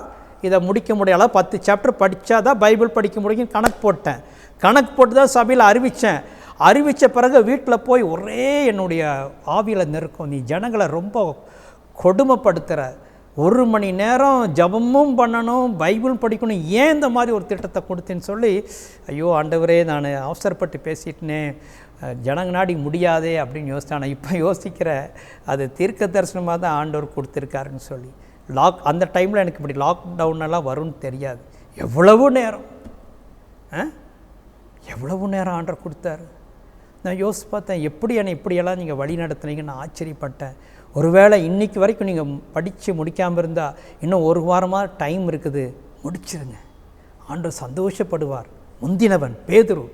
இதை முடிக்க முடியல. 10 சாப்டர் படித்தா தான் பைபிள் படிக்க முடியும் கணக்கு போட்டேன். கணக்கு போட்டு தான் சபையில் அறிவித்தேன். அறிவித்த பிறகு வீட்டில் போய் ஒரே என்னுடைய ஆவியில் நெருக்கம், நீ ஜனங்களை ரொம்ப கொடுமைப்படுத்துகிற, 1 மணி நேரம் ஜபமும் பண்ணணும், பைபிள் படிக்கணும், ஏன் இந்த மாதிரி ஒரு திட்டத்தை கொடுத்தேன்னு சொல்லி, ஐயோ ஆண்டவரே நான் அவசரப்பட்டு பேசிட்டேனே, ஜனங்க நாடி முடியாதே அப்படின்னு யோசித்தானே. இப்போ யோசிக்கிற அது தீர்க்க தரிசனமாக தான் ஆண்டவர் கொடுத்துருக்காருன்னு சொல்லி. அந்த டைமில் எனக்கு இப்படி லாக்டவுனெல்லாம் வரும்னு தெரியாது. எவ்வளவு நேரம் ஆண்டவர் கொடுத்தாரு. நான் யோசித்து பார்த்தேன், எப்படி என்னை இப்படியெல்லாம் நீங்கள் வழி நடத்துனீங்கன்னு நான் ஆச்சரியப்பட்டேன். ஒருவேளை இன்றைக்கி வரைக்கும் நீங்கள் படித்து முடிக்காமல் இருந்தால் இன்னும் ஒரு வாரமாக டைம் இருக்குது, முடிச்சிருங்க, ஆண்டவர் சந்தோஷப்படுவார். முந்தினவன் பேதுரு,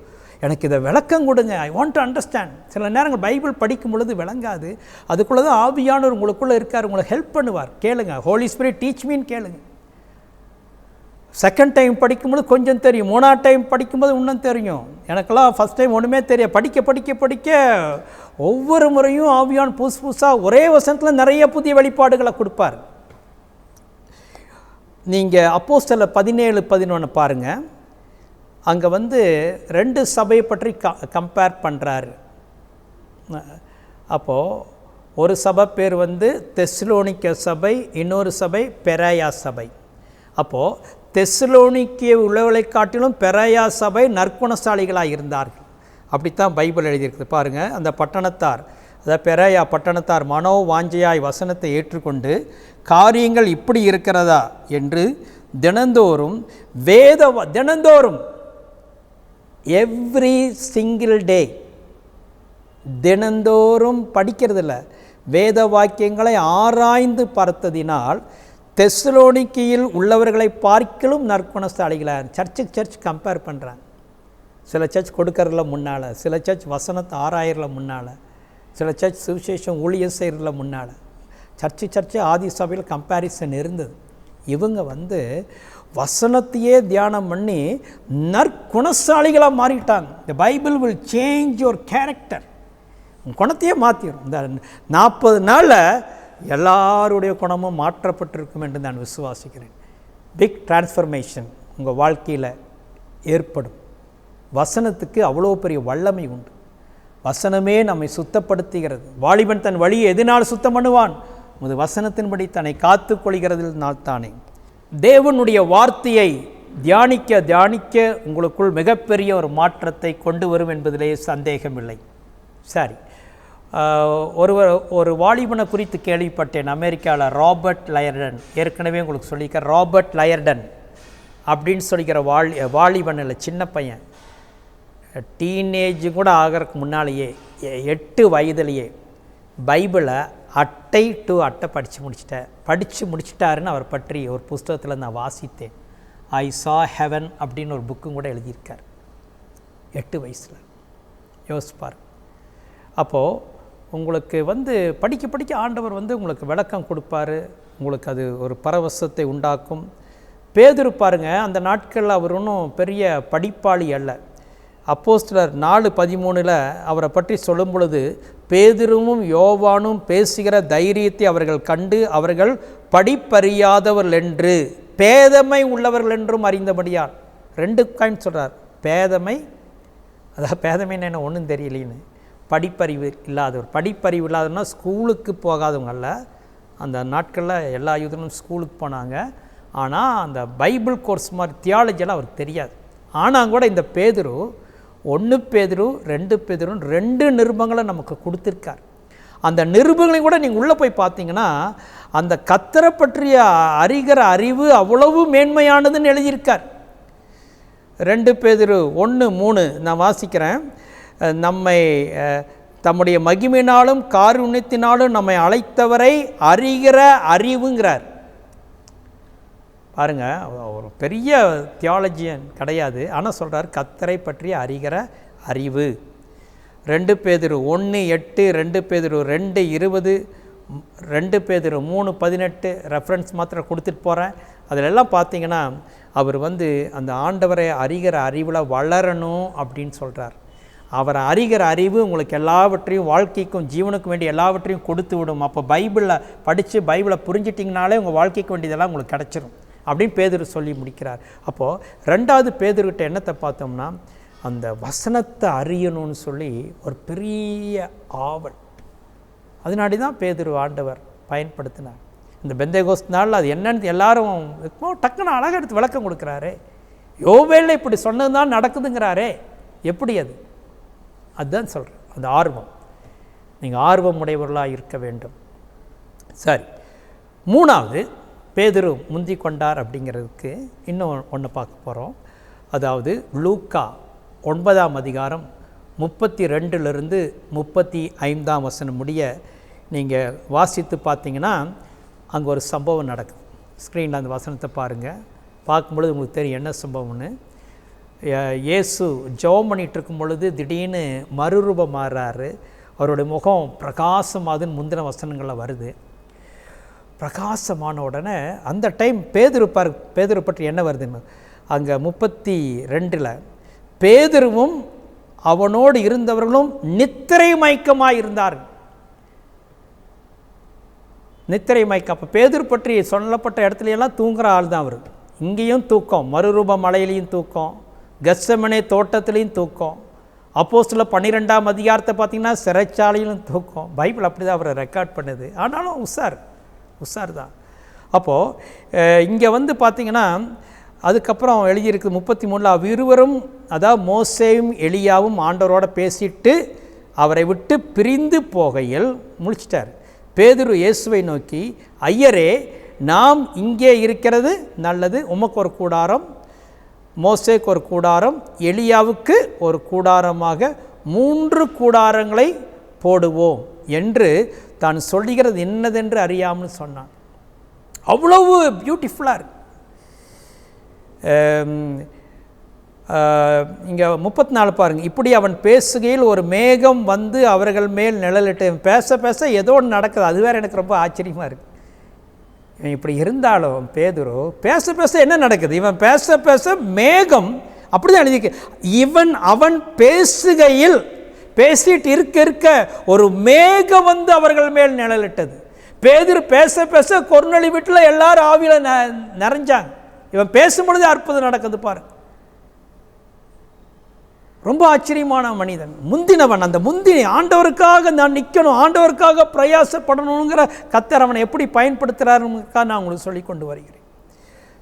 எனக்கு இதை விளக்கம் கொடுங்க, ஐ வாண்ட் டு அண்டர்ஸ்டாண்ட். சில நேரங்கள் பைபிள் படிக்கும் பொழுது விளங்காது, அதுக்குள்ளே தான் ஆவியானவர் உங்களுக்குள்ளே இருக்கார், உங்களை ஹெல்ப் பண்ணுவார். கேளுங்க, ஹோலி ஸ்பிரிட் டீச் மீன்னு கேளுங்க. செகண்ட் டைம் படிக்கும்போது கொஞ்சம் தெரியும், மூணாவது டைம் படிக்கும்போது இன்னும் தெரியும். எனக்கெல்லாம் ஃபஸ்ட் டைம் ஒன்றுமே தெரியும். படிக்க ஒவ்வொரு முறையும் ஆவியான் புதுசாக ஒரே வசனத்தில் நிறைய புதிய வெளிப்பாடுகளை கொடுப்பார். நீங்கள் அப்போஸ்தலர் 17:11 பாருங்கள். அங்கே 2 சபையை பற்றி கம்பேர் பண்ணுறாரு. அப்போது ஒரு சபை பேர் தெஸ்ஸலோனிக்க சபை, இன்னொரு சபை பெராயா சபை. அப்போது தெஸ்ஸலோனிக்கே உள்ளவர்களை காட்டிலும் பெராயா சபை நற்குணசாலிகளாக இருந்தார்கள். அப்படித்தான் பைபிள் எழுதியிருக்குது பாருங்கள். அந்த பட்டணத்தார், அதாவது பெராயா பட்டணத்தார் மனோ வாஞ்சையாய் வசனத்தை ஏற்றுக்கொண்டு காரியங்கள் இப்படி இருக்கிறதா என்று தினந்தோறும் தினந்தோறும் எவ்ரி சிங்கிள் டே தினந்தோறும் படிக்கிறதில்ல, வேத வாக்கியங்களை ஆராய்ந்து பார்த்ததினால் தெஸ்ஸலோனிக்கையில் உள்ளவர்களை பார்க்கலும் நற்குணசாலிகளாக. சர்ச் கம்பேர் பண்ணுறாங்க. சில சர்ச் கொடுக்கறதுல முன்னால், சில சர்ச் வசனத்தை ஆராயறதுல முன்னால், சில சர்ச் சுவிசேஷம் ஊழியம் செய்கிறதுல முன்னால். சர்ச்சு ஆதி சபையில் கம்பேரிசன் இருந்தது. இவங்க வசனத்தையே தியானம் பண்ணி நற்குணசாலிகளாக மாறிட்டாங்க. The Bible will change your character. குணத்தையே மாற்றிடும். இந்த 40 நாளில் எல்லாருடைய குணமும் மாற்றப்பட்டிருக்கும் என்று நான் விசுவாசிக்கிறேன். பிக் டிரான்ஸ்ஃபர்மேஷன் உங்கள் வாழ்க்கையில் ஏற்படும். வசனத்துக்கு அவ்வளோ பெரிய வல்லமை உண்டு. வசனமே நம்மை சுத்தப்படுத்துகிறது. வாலிபன் தன் வழியை எதனால் சுத்தம் பண்ணுவான்? உமது வசனத்தின்படி தன்னை காத்து கொள்கிறதினால் தானே. தேவனுடைய வார்த்தையை தியானிக்க உங்களுக்குள் மிகப்பெரிய ஒரு மாற்றத்தை கொண்டு வரும் என்பதிலே சந்தேகமில்லை. சரி, ஒரு வாலிபனை குறித்து கேள்விப்பட்டேன். அமெரிக்காவில் ராபர்ட் லயர்டன், ஏற்கனவே உங்களுக்கு சொல்லியிருக்க ராபர்ட் லயர்டன் அப்படின்னு சொல்லிக்கிற வாலிபன் இல்லை, சின்ன பையன், டீனேஜ் கூட ஆகிறதுக்கு முன்னாலேயே 8 வயதுலேயே பைபிளை அட்டை டு அட்டை படித்து முடிச்சிட்டாருன்னு அவர் பற்றி ஒரு புஸ்தகத்தில் நான் வாசித்தேன். ஐ சா ஹெவன் அப்படின்னு ஒரு புக்கும் கூட எழுதியிருக்கார் 8 வயசில். யோசிப்பார். அப்போது உங்களுக்கு படிக்க ஆண்டவர் உங்களுக்கு விளக்கம் கொடுப்பார். உங்களுக்கு அது ஒரு பரவசத்தை உண்டாக்கும். பேதுரு பாருங்கள், அந்த நாட்களில் அவர் ஒன்றும் பெரிய படிப்பாளி அல்ல. அப்போஸ்தலர் 4:13 அவரை பற்றி சொல்லும் பொழுது, பேதுருவும் யோவானும் பேசுகிற தைரியத்தை அவர்கள் கண்டு அவர்கள் படிப்பறியாதவர்கள் என்று பேதமை உள்ளவர்கள் என்றும் அறிந்தபடியால். 2 காயின் சொல்கிறார். பேதமை, அதாவது பேதமைன்னு என்ன ஒன்றும் தெரியலின்னு, படிப்பறிவு இல்லாதவர். படிப்பறிவு இல்லாதவர்னா ஸ்கூலுக்கு போகாதவங்க அல்ல. அந்த நாட்களில் எல்லா யூதனும் ஸ்கூலுக்கு போனாங்க. ஆனால் அந்த பைபிள் கோர்ஸ் மாதிரி தியாலஜியெல்லாம் அவருக்கு தெரியாது. ஆனால் கூட இந்த பேதுரு 1 பேதுரு 2 பேதுரு 2 நிருபங்களை நமக்கு கொடுத்துருக்கார். அந்த நிருபங்களையும் கூட நீங்கள் உள்ளே போய் பார்த்தீங்கன்னா அந்த கர்த்தரை பற்றிய அறிகிற அறிவு அவ்வளவு மேன்மையானதுன்னு எழுதியிருக்கார். 2 பேதுரு 1:3 நான் வாசிக்கிறேன். நம்மை தம்முடைய மகிமையினாலும் காருண்யத்தினாலும் நம்மை அழைத்தவரை அறிகிற அறிவுங்கிறார். பாருங்கள், ஒரு பெரிய தியாலஜியன் கிடையாது, ஆனால் சொல்கிறார் கர்த்தரை பற்றிய அறிகிற அறிவு. 2 பேதுரு 1:8, 2 பேதுரு 2:20, 2 பேதுரு 3:18 ரெஃபரன்ஸ் மாத்திரம் கொடுத்துட்டு போகிறேன். அதிலெல்லாம் பார்த்தீங்கன்னா அவர் அந்த ஆண்டவரை அறிகிற அறிவில் வளரணும் அப்படின்னு சொல்கிறார். அவரை அறிகிற அறிவு உங்களுக்கு எல்லாவற்றையும், வாழ்க்கைக்கும் ஜீவனுக்கும் வேண்டிய எல்லாவற்றையும் கொடுத்து விடும். அப்போ பைபிளில் படித்து பைபிளை புரிஞ்சிட்டிங்கனாலே உங்கள் வாழ்க்கைக்கு வேண்டியதெல்லாம் உங்களுக்கு கிடச்சிரும் அப்படின்னு பேதுரு சொல்லி முடிக்கிறார். அப்போது 2வது பேதுருக்கிட்ட என்னத்தை பார்த்தோம்னா, அந்த வசனத்தை அறியணும்னு சொல்லி ஒரு பெரிய ஆவல். அதனாடி தான் பேதுரு ஆண்டவர் பயன்படுத்தினார். இந்த பெந்தேகோஸ்து நாளில் அது என்னன்னு எல்லாரும் டக்குன்னு அழகாக எடுத்து விளக்கம் கொடுக்குறாரே. யோவேல்ல இப்படி சொன்னது தான் நடக்குதுங்கிறாரே, எப்படி அது? அதுதான் சொல்கிறேன், அந்த ஆர்வம். நீங்கள் ஆர்வம் உடையவர்களாக இருக்க வேண்டும். சரி, 3வது பேதுரு முந்தி கொண்டார் அப்படிங்கிறதுக்கு இன்னும் ஒன்று பார்க்க போகிறோம். அதாவது லூக்கா 9ஆம் அதிகாரம் 32லிருந்து 35ஆம் வசனம் முடிய நீங்கள் வாசித்து பார்த்தீங்கன்னா அங்கே ஒரு சம்பவம் நடக்குது. ஸ்க்ரீனில் அந்த வசனத்தை பாருங்கள். பார்க்கும்பொழுது உங்களுக்கு தெரியும் என்ன சம்பவம்னு. இயேசு ஜெபம் பண்ணிகிட்டு இருக்கும் பொழுது திடீர்னு மறுரூபம் மாறுறாரு. அவருடைய முகம் பிரகாசமாதுன்னு முந்தின வசனங்களில் வருது. பிரகாசமான உடனே அந்த டைம் பேதுரு பற்றி என்ன வருதுன்னு அங்கே 32 பேதுருவும் அவனோடு இருந்தவர்களும் நித்திரை மயக்கமாக இருந்தார்கள். நித்திரை மயக்கம். அப்போ பேதுரு பற்றி சொல்லப்பட்ட இடத்துலையெல்லாம் தூங்குகிற ஆள் தான் அவர். இங்கேயும் தூக்கம், மறுரூப மலையிலையும் தூக்கம், கெத்செமனே தோட்டத்துலேயும் தூக்கம், அப்போஸ்தலர் 12ஆம் அதிகாரத்தை பார்த்திங்கன்னா சிறைச்சாலையிலும் தூக்கம். பைபிள் அப்படி தான் அவரை ரெக்கார்ட் பண்ணுது. ஆனாலும் உஷார் தான். அப்போது இங்கே வந்து பார்த்திங்கன்னா அதுக்கப்புறம் எழுதியிருக்கு 33 அவ்விருவரும், அதாவது மோசேயும் எலியாவும் ஆண்டவரோட பேசிட்டு அவரை விட்டு பிரிந்து போகையில் முடிச்சிட்டார். பேதுரு இயேசுவை நோக்கி, ஐயரே, நாம் இங்கே இருக்கிறது நல்லது. உமக்கு ஒரு கூடாரம், மோசேக்கு ஒரு கூடாரம், எலியாவுக்கு ஒரு கூடாரமாக 3 கூடாரங்களை போடுவோம் என்று தான் சொல்லுகிறது என்னதென்று அறியாமல் சொன்னான். அவ்வளவு பியூட்டிஃபுல்லாக இருக்கு. இங்கே 34 பாருங்கள். இப்படி அவன் பேசுகையில் ஒரு மேகம் வந்து அவர்கள் மேல் நிழலிட்டு, பேச ஏதோ ஒன்று நடக்குது. அது வேறு எனக்கு ரொம்ப ஆச்சரியமாக இருக்குது. இவன் இப்படி இருந்தாலும் பேதுரு பேச என்ன நடக்குது? இவன் பேச மேகம் அப்படி தான் எழுதிக்கு. அவன் பேசுகையில் பேசிட்டு இருக்க ஒரு மேகம் வந்து அவர்கள் மேல் நிழலிட்டது. பேதுரு பேச கொர்நேலி வீட்டில் எல்லாரும் ஆவியில் நிறைஞ்சாங்க. இவன் பேசும்பொழுது அற்புதம் நடக்குது பாரு. ரொம்ப ஆச்சரியமான மனிதன், முந்தினவன். அந்த ஆண்டவருக்காக நான் நிற்கணும், ஆண்டவருக்காக பிரயாசப்படணுங்கிற கர்த்தர் அவனை எப்படி பயன்படுத்துகிறாருக்காக நான் உங்களுக்கு சொல்லி கொண்டு வருகிறேன்.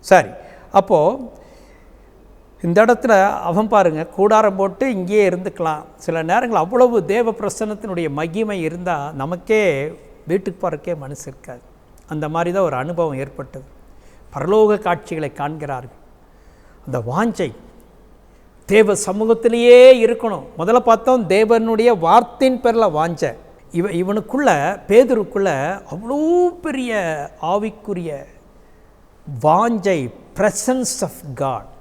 சரி, அப்போது இந்த இடத்துல அவன் பாருங்கள், கூடாரம் போட்டு இங்கேயே இருந்துக்கலாம். சில நேரங்கள் அவ்வளவு தேவ பிரசன்னத்தினுடைய மகிமை இருந்தால் நமக்கே வீட்டுக்கு போகிறக்கே மனசு இருக்காது. அந்த மாதிரி தான் ஒரு அனுபவம் ஏற்பட்டது. பரலோக காட்சிகளை காண்கிறார்கள். அந்த வாஞ்சை தேவ சமூகத்திலேயே இருக்கணும். முதல்ல பார்த்தோம் தேவனுடைய வார்த்தையின் பேரில் வாஞ்ச. இவனுக்குள்ள பேதுருக்குள்ள அவ்வளோ பெரிய ஆவிக்குரிய வாஞ்சை, பிரசன்ஸ் ஆஃப் காட்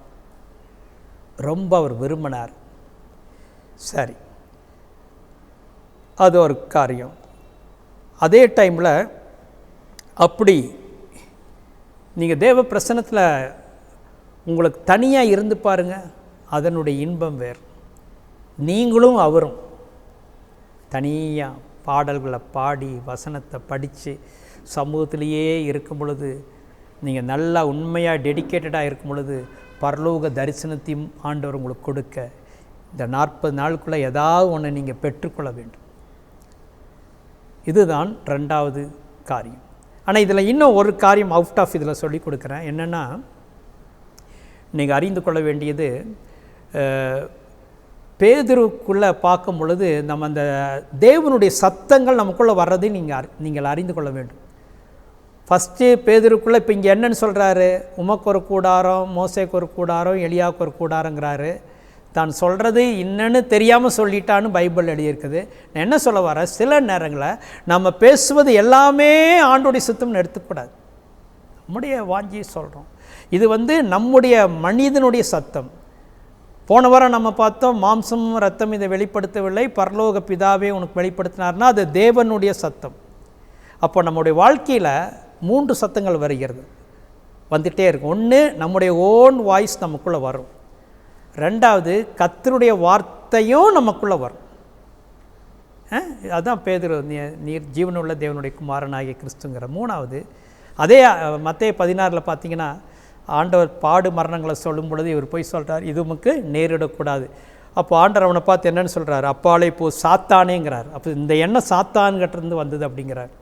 ரொம்ப அவர் விரும்பினார். சரி, அது ஒரு காரியம். அதே டைமில் அப்படி நீங்கள் தேவ பிரசன்னத்தில் உங்களுக்கு தனியாக இருந்து பாருங்கள், அதனுடைய இன்பம் வேறு. நீங்களும் அவரும் தனியாக பாடல்களை பாடி வசனத்தை படித்து சமூகத்திலேயே இருக்கும் பொழுது, நீங்கள் நல்லா உண்மையாக டெடிக்கேட்டடாக இருக்கும் பொழுது பரலோக தரிசனத்தையும் ஆண்டவர் உங்களுக்கு கொடுக்க இந்த 40 நாளுக்குள்ளே ஏதாவது ஒன்று நீங்கள் பெற்றுக்கொள்ள வேண்டும். இதுதான் 2வது காரியம். ஆனால் இதில் இன்னும் ஒரு காரியம் அவுட் ஆஃப் இதில் சொல்லி கொடுக்குறேன். என்னென்னா, நீங்கள் அறிந்து கொள்ள வேண்டியது, பேதுருக்குள்ளே பார்க்கும் பொழுது நம்ம அந்த தேவனுடைய சத்தங்கள் நமக்குள்ளே வர்றதை நீங்கள் அறிந்து கொள்ள வேண்டும். ஃபஸ்ட்டு பேதுருக்குள்ளே இப்போ இங்கே என்னன்னு சொல்கிறாரு? உமக்கு ஒரு கூடாரம், மோசேக்கு ஒரு கூடாரம், எலியாவுக்கு ஒரு கூடாரங்கிறாரு. தான் சொல்கிறது என்னன்னு தெரியாமல் சொல்லிட்டான்னு பைபிள் எழுதியிருக்குது. நான் என்ன சொல்ல வரேன், சில நேரங்களில் நம்ம பேசுவது எல்லாமே ஆண்டோடைய சித்தம்னு எடுத்துக்கூடாது. நம்முடைய வாஞ்சியை சொல்கிறோம். இது நம்முடைய மனிதனுடைய சத்தம். போன வாரம் நம்ம பார்த்தோம், மாம்சம் ரத்தம் இதை வெளிப்படுத்தவில்லை, பரலோக பிதாவே உனக்கு வெளிப்படுத்தினார்னா அது தேவனுடைய சத்தம். அப்போ நம்முடைய வாழ்க்கையில் 3 சத்தங்கள் வருகிறது, வந்துகிட்டே இருக்கும். ஒன்று, நம்முடைய ஓன் வாய்ஸ் நமக்குள்ளே வரும். 2வது, கர்த்தருடைய வார்த்தையும் நமக்குள்ளே வரும். அதுதான் பேதுரு, நீர் ஜீவனுள்ள தேவனுடைய குமாரனாகிய கிறிஸ்துங்கிற. 3வது, அதே மத்தேயு 16 பார்த்தீங்கன்னா ஆண்டவர் பாடு மரணங்களை சொல்லும் பொழுது இவர் போய் சொல்கிறார், இது உமக்கு நேரிடக்கூடாது. அப்போ ஆண்டவர் அவனை பார்த்து என்னன்னு சொல்கிறார்? அப்பாலே போ சாத்தானேங்கிறார். அப்போ இந்த எண்ணம் சாத்தான்கிட்டருந்து வந்தது அப்படிங்கிறார்.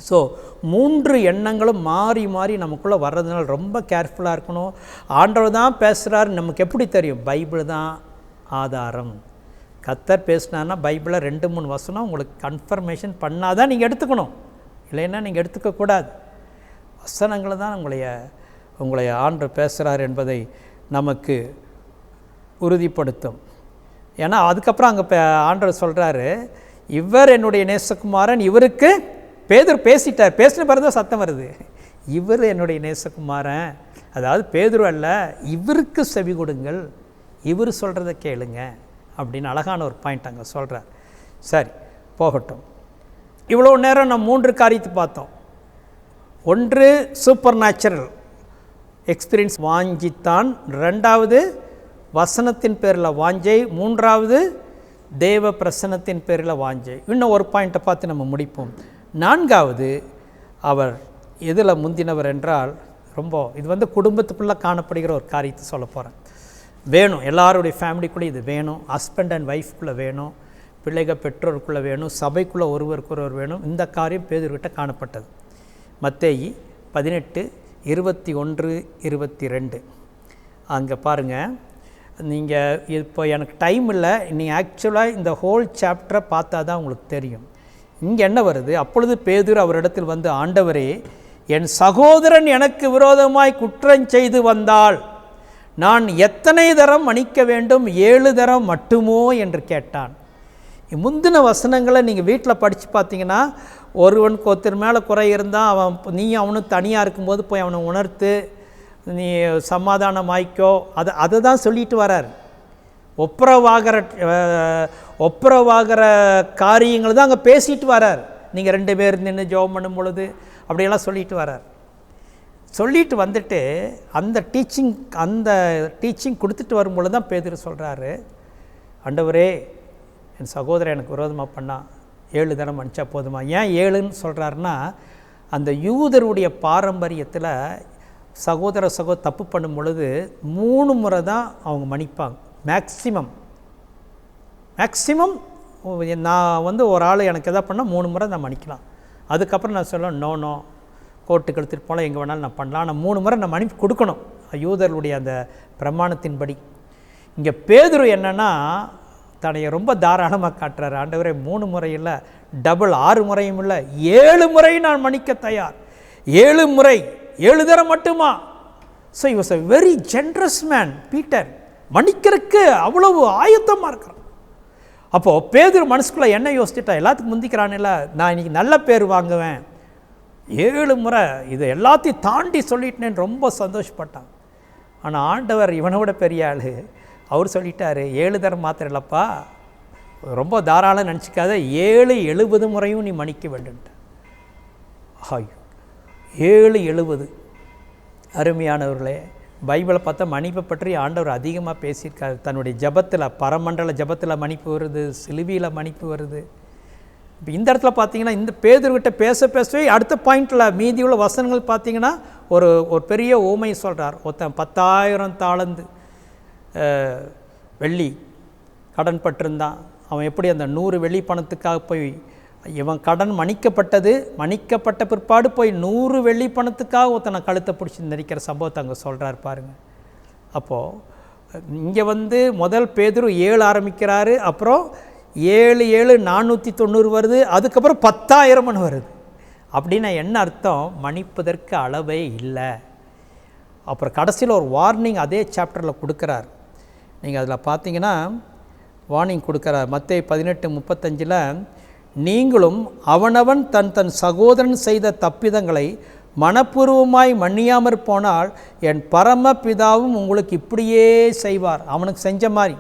ஸோ 3 எண்ணங்களும் மாறி மாறி நமக்குள்ளே வர்றதுனால ரொம்ப கேர்ஃபுல்லாக இருக்கணும். ஆண்டவர் தான் பேசுகிறாரு, நமக்கு எப்படி தெரியும்? பைபிள் தான் ஆதாரம். கர்த்தர் பேசினார்னா பைபிளில் 2-3 வசனம் உங்களுக்கு கன்ஃபர்மேஷன் பண்ணால் தான் நீங்கள் எடுத்துக்கணும், இல்லைன்னா நீங்கள் எடுத்துக்கக்கூடாது. வசனங்களை தான் உங்களை ஆண்டவர் பேசுகிறார் என்பதை நமக்கு உறுதிப்படுத்தும். ஏன்னா அதுக்கப்புறம் அங்கே ஆண்டவர் சொல்கிறாரு, இவர் என்னுடைய நேசகுமாரன், இவருக்கு பேதுரு பேசிட்டார், பேசின பிறகு தான் சத்தம் வருது, இவர் என்னுடைய நேசகுமாரன், அதாவது பேதுரு அல்ல, இவருக்கு செவி கொடுங்கள், இவர் சொல்கிறத கேளுங்க அப்படின்னு அழகான ஒரு பாயிண்ட் அங்கே சொல்கிறார். சரி, போகட்டும். இவ்வளோ நேரம் நம்ம 3 காரியத்தை பார்த்தோம். ஒன்று சூப்பர் நேச்சுரல் எக்ஸ்பீரியன்ஸ் வாஞ்சித்தான், 2வது வசனத்தின் பேரில் வாஞ்சை, 3வது தேவ பிரசன்னத்தின் பேரில் வாஞ்சை. இன்னும் ஒரு பாயிண்ட்டை பார்த்து நம்ம முடிப்போம். 4வது அவர் எதில் முந்தினவர் என்றால், ரொம்ப இது குடும்பத்துக்குள்ளே காணப்படுகிற ஒரு காரியத்தை சொல்ல போகிறேன். வேணும், எல்லாருடைய ஃபேமிலிக்குள்ளே இது வேணும், ஹஸ்பண்ட் அண்ட் ஒய்ஃப்குள்ளே வேணும், பிள்ளைகள் பெற்றோருக்குள்ளே வேணும், சபைக்குள்ளே ஒருவருக்கொருவர் வேணும். இந்த காரியம் பேதுருக்கிட்ட காணப்பட்டது. மத்தேயு 18:21-22 அங்கே பாருங்கள். நீங்கள் இப்போ எனக்கு டைம் இல்லை, நீங்கள் ஆக்சுவலாக இந்த ஹோல் சாப்டரை பார்த்தா தான் உங்களுக்கு தெரியும். இங்கே என்ன வருது? அப்பொழுது பேதுரு அவரிடத்தில் வந்து, ஆண்டவரே, என் சகோதரன் எனக்கு விரோதமாய் குற்றம் செய்து வந்தால் நான் எத்தனை தரம் மன்னிக்க வேண்டும்? 7 தரம் மட்டுமோ என்று கேட்டான். முந்தின வசனங்களை நீங்கள் வீட்டில் படித்து பார்த்தீங்கன்னா, ஒருவனுக்கு ஒருத்தர் மேலே குறை இருந்தால் நீயும் அவனும் தனியாக இருக்கும்போது போய் அவனை உணர்த்து, நீ சமாதானமாய்க்கோ, அதை தான் சொல்லிட்டு வரார். ஒப்புரவாகிற காரியங்கள் தான் அங்கே பேசிட்டு வரார். நீங்கள் 2 பேர் நின்று ஜெபம் பண்ணும் பொழுது அப்படியெல்லாம் சொல்லிட்டு வரார். சொல்லிட்டு வந்துட்டு அந்த டீச்சிங் கொடுத்துட்டு வரும்பொழுது தான் பேதுரு சொல்கிறாரு, ஆண்டவரே, என் சகோதரன் எனக்கு விரோதமாக பண்ணால் 7 தரம் மன்னிச்சா போதுமா? ஏன் 7ன்னு சொல்கிறாருன்னா, அந்த யூதருடைய பாரம்பரியத்தில் சகோதர தப்பு பண்ணும் பொழுது 3 முறை தான் அவங்க மன்னிப்பாங்க. மேக்ஸிமம் நான் ஒரு ஆள் எனக்கு எதாவது பண்ணால் 3 முறை நான் மன்னிக்கலாம். அதுக்கப்புறம் நான் சொல்லுவேன், நோ கோர்ட்டுக்கு எடுத்துகிட்டு போகலாம், எங்கே வேணாலும் நான் பண்ணலாம், ஆனால் 3 முறை நான் மன்னிப்பு கொடுக்கணும், யூதர்களுடைய அந்த பிரமாணத்தின்படி. இங்கே பேதுரு என்னென்னா, தன்னை ரொம்ப தாராளமாக காட்டுறாரு. ஆண்டவரே, 3 முறை இல்லை, டபுள் 6 முறையும் இல்லை, 7 முறை நான் மன்னிக்க தயார். 7 முறை, 7 தரம் மட்டுமா? So he was a very generous man, Peter. மன்னிக்கிறதுக்கு அவ்வளவு ஆயத்தமாக இருக்கிறான். அப்போது பேதுரு மனசுக்குள்ளே என்ன யோசிச்சுட்டா, எல்லாத்துக்கும் முந்திக்கிறான்ல, நான் இன்றைக்கி நல்ல பேர் வாங்குவேன், 7 முறை இதை எல்லாத்தையும் தாண்டி சொல்லிட்டேன்னு ரொம்ப சந்தோஷப்பட்டான். ஆனால் ஆண்டவர் இவனோட பெரிய ஆள், அவர் சொல்லிட்டாரு, 7 தரம் மாத்திரம் இல்லைப்பா, ரொம்ப தாராளம் நினச்சிக்காத, 7-70 முறையும் நீ மன்னிக்க வேண்டும்ட்ட. 7-70. அருமையானவர்களே, பைபிளை பார்த்தா மன்னிப்பை பற்றி ஆண்டவர் அதிகமாக பேசியிருக்காரு. தன்னுடைய ஜபத்தில், பரமண்டல ஜபத்தில் மன்னிப்பு வருது, சிலுவையில் மன்னிப்பு வருது. இப்போ இந்த இடத்துல பார்த்தீங்கன்னா, இந்த பேதுருக்கிட்ட பேசவே அடுத்த பாயிண்டில் மீதியுள்ள வசனங்கள் பார்த்தீங்கன்னா ஒரு பெரிய ஊமை சொல்கிறார். ஒருத்தன் 10,000 தாலந்து வெள்ளி கடன் பட்டிருந்தான். அவன் எப்படி அந்த 100 வெள்ளி பணத்துக்காக போய், இவன் கடன் மன்னிக்கப்பட்ட பிற்பாடு போய் 100 வெள்ளி பணத்துக்காக ஒருத்தனை கழுத்தை பிடிச்சி நடிக்கிற சம்பவத்தை அங்கே சொல்கிறார் பாருங்கள். அப்போது இங்கே முதல் பேதுரு 7 ஆரம்பிக்கிறாரு, அப்புறம் 7 490 வருது, அதுக்கப்புறம் 10,000 வருது. அப்படின்னா என்ன அர்த்தம்? மன்னிப்பதற்கு அளவே இல்லை. அப்புறம் கடைசியில் ஒரு வார்னிங் அதே சாப்டரில் கொடுக்குறார். நீங்கள் அதில் பார்த்தீங்கன்னா வார்னிங் கொடுக்குறார். மத்தேயு 18:35 நீங்களும் அவனவன் தன் சகோதரன் செய்த தப்பிதங்களை மனப்பூர்வமாய் மன்னியாமற் போனால் என் பரம பிதாவும் உங்களுக்கு இப்படியே செய்வார். அவனுக்கு செஞ்ச மாதிரி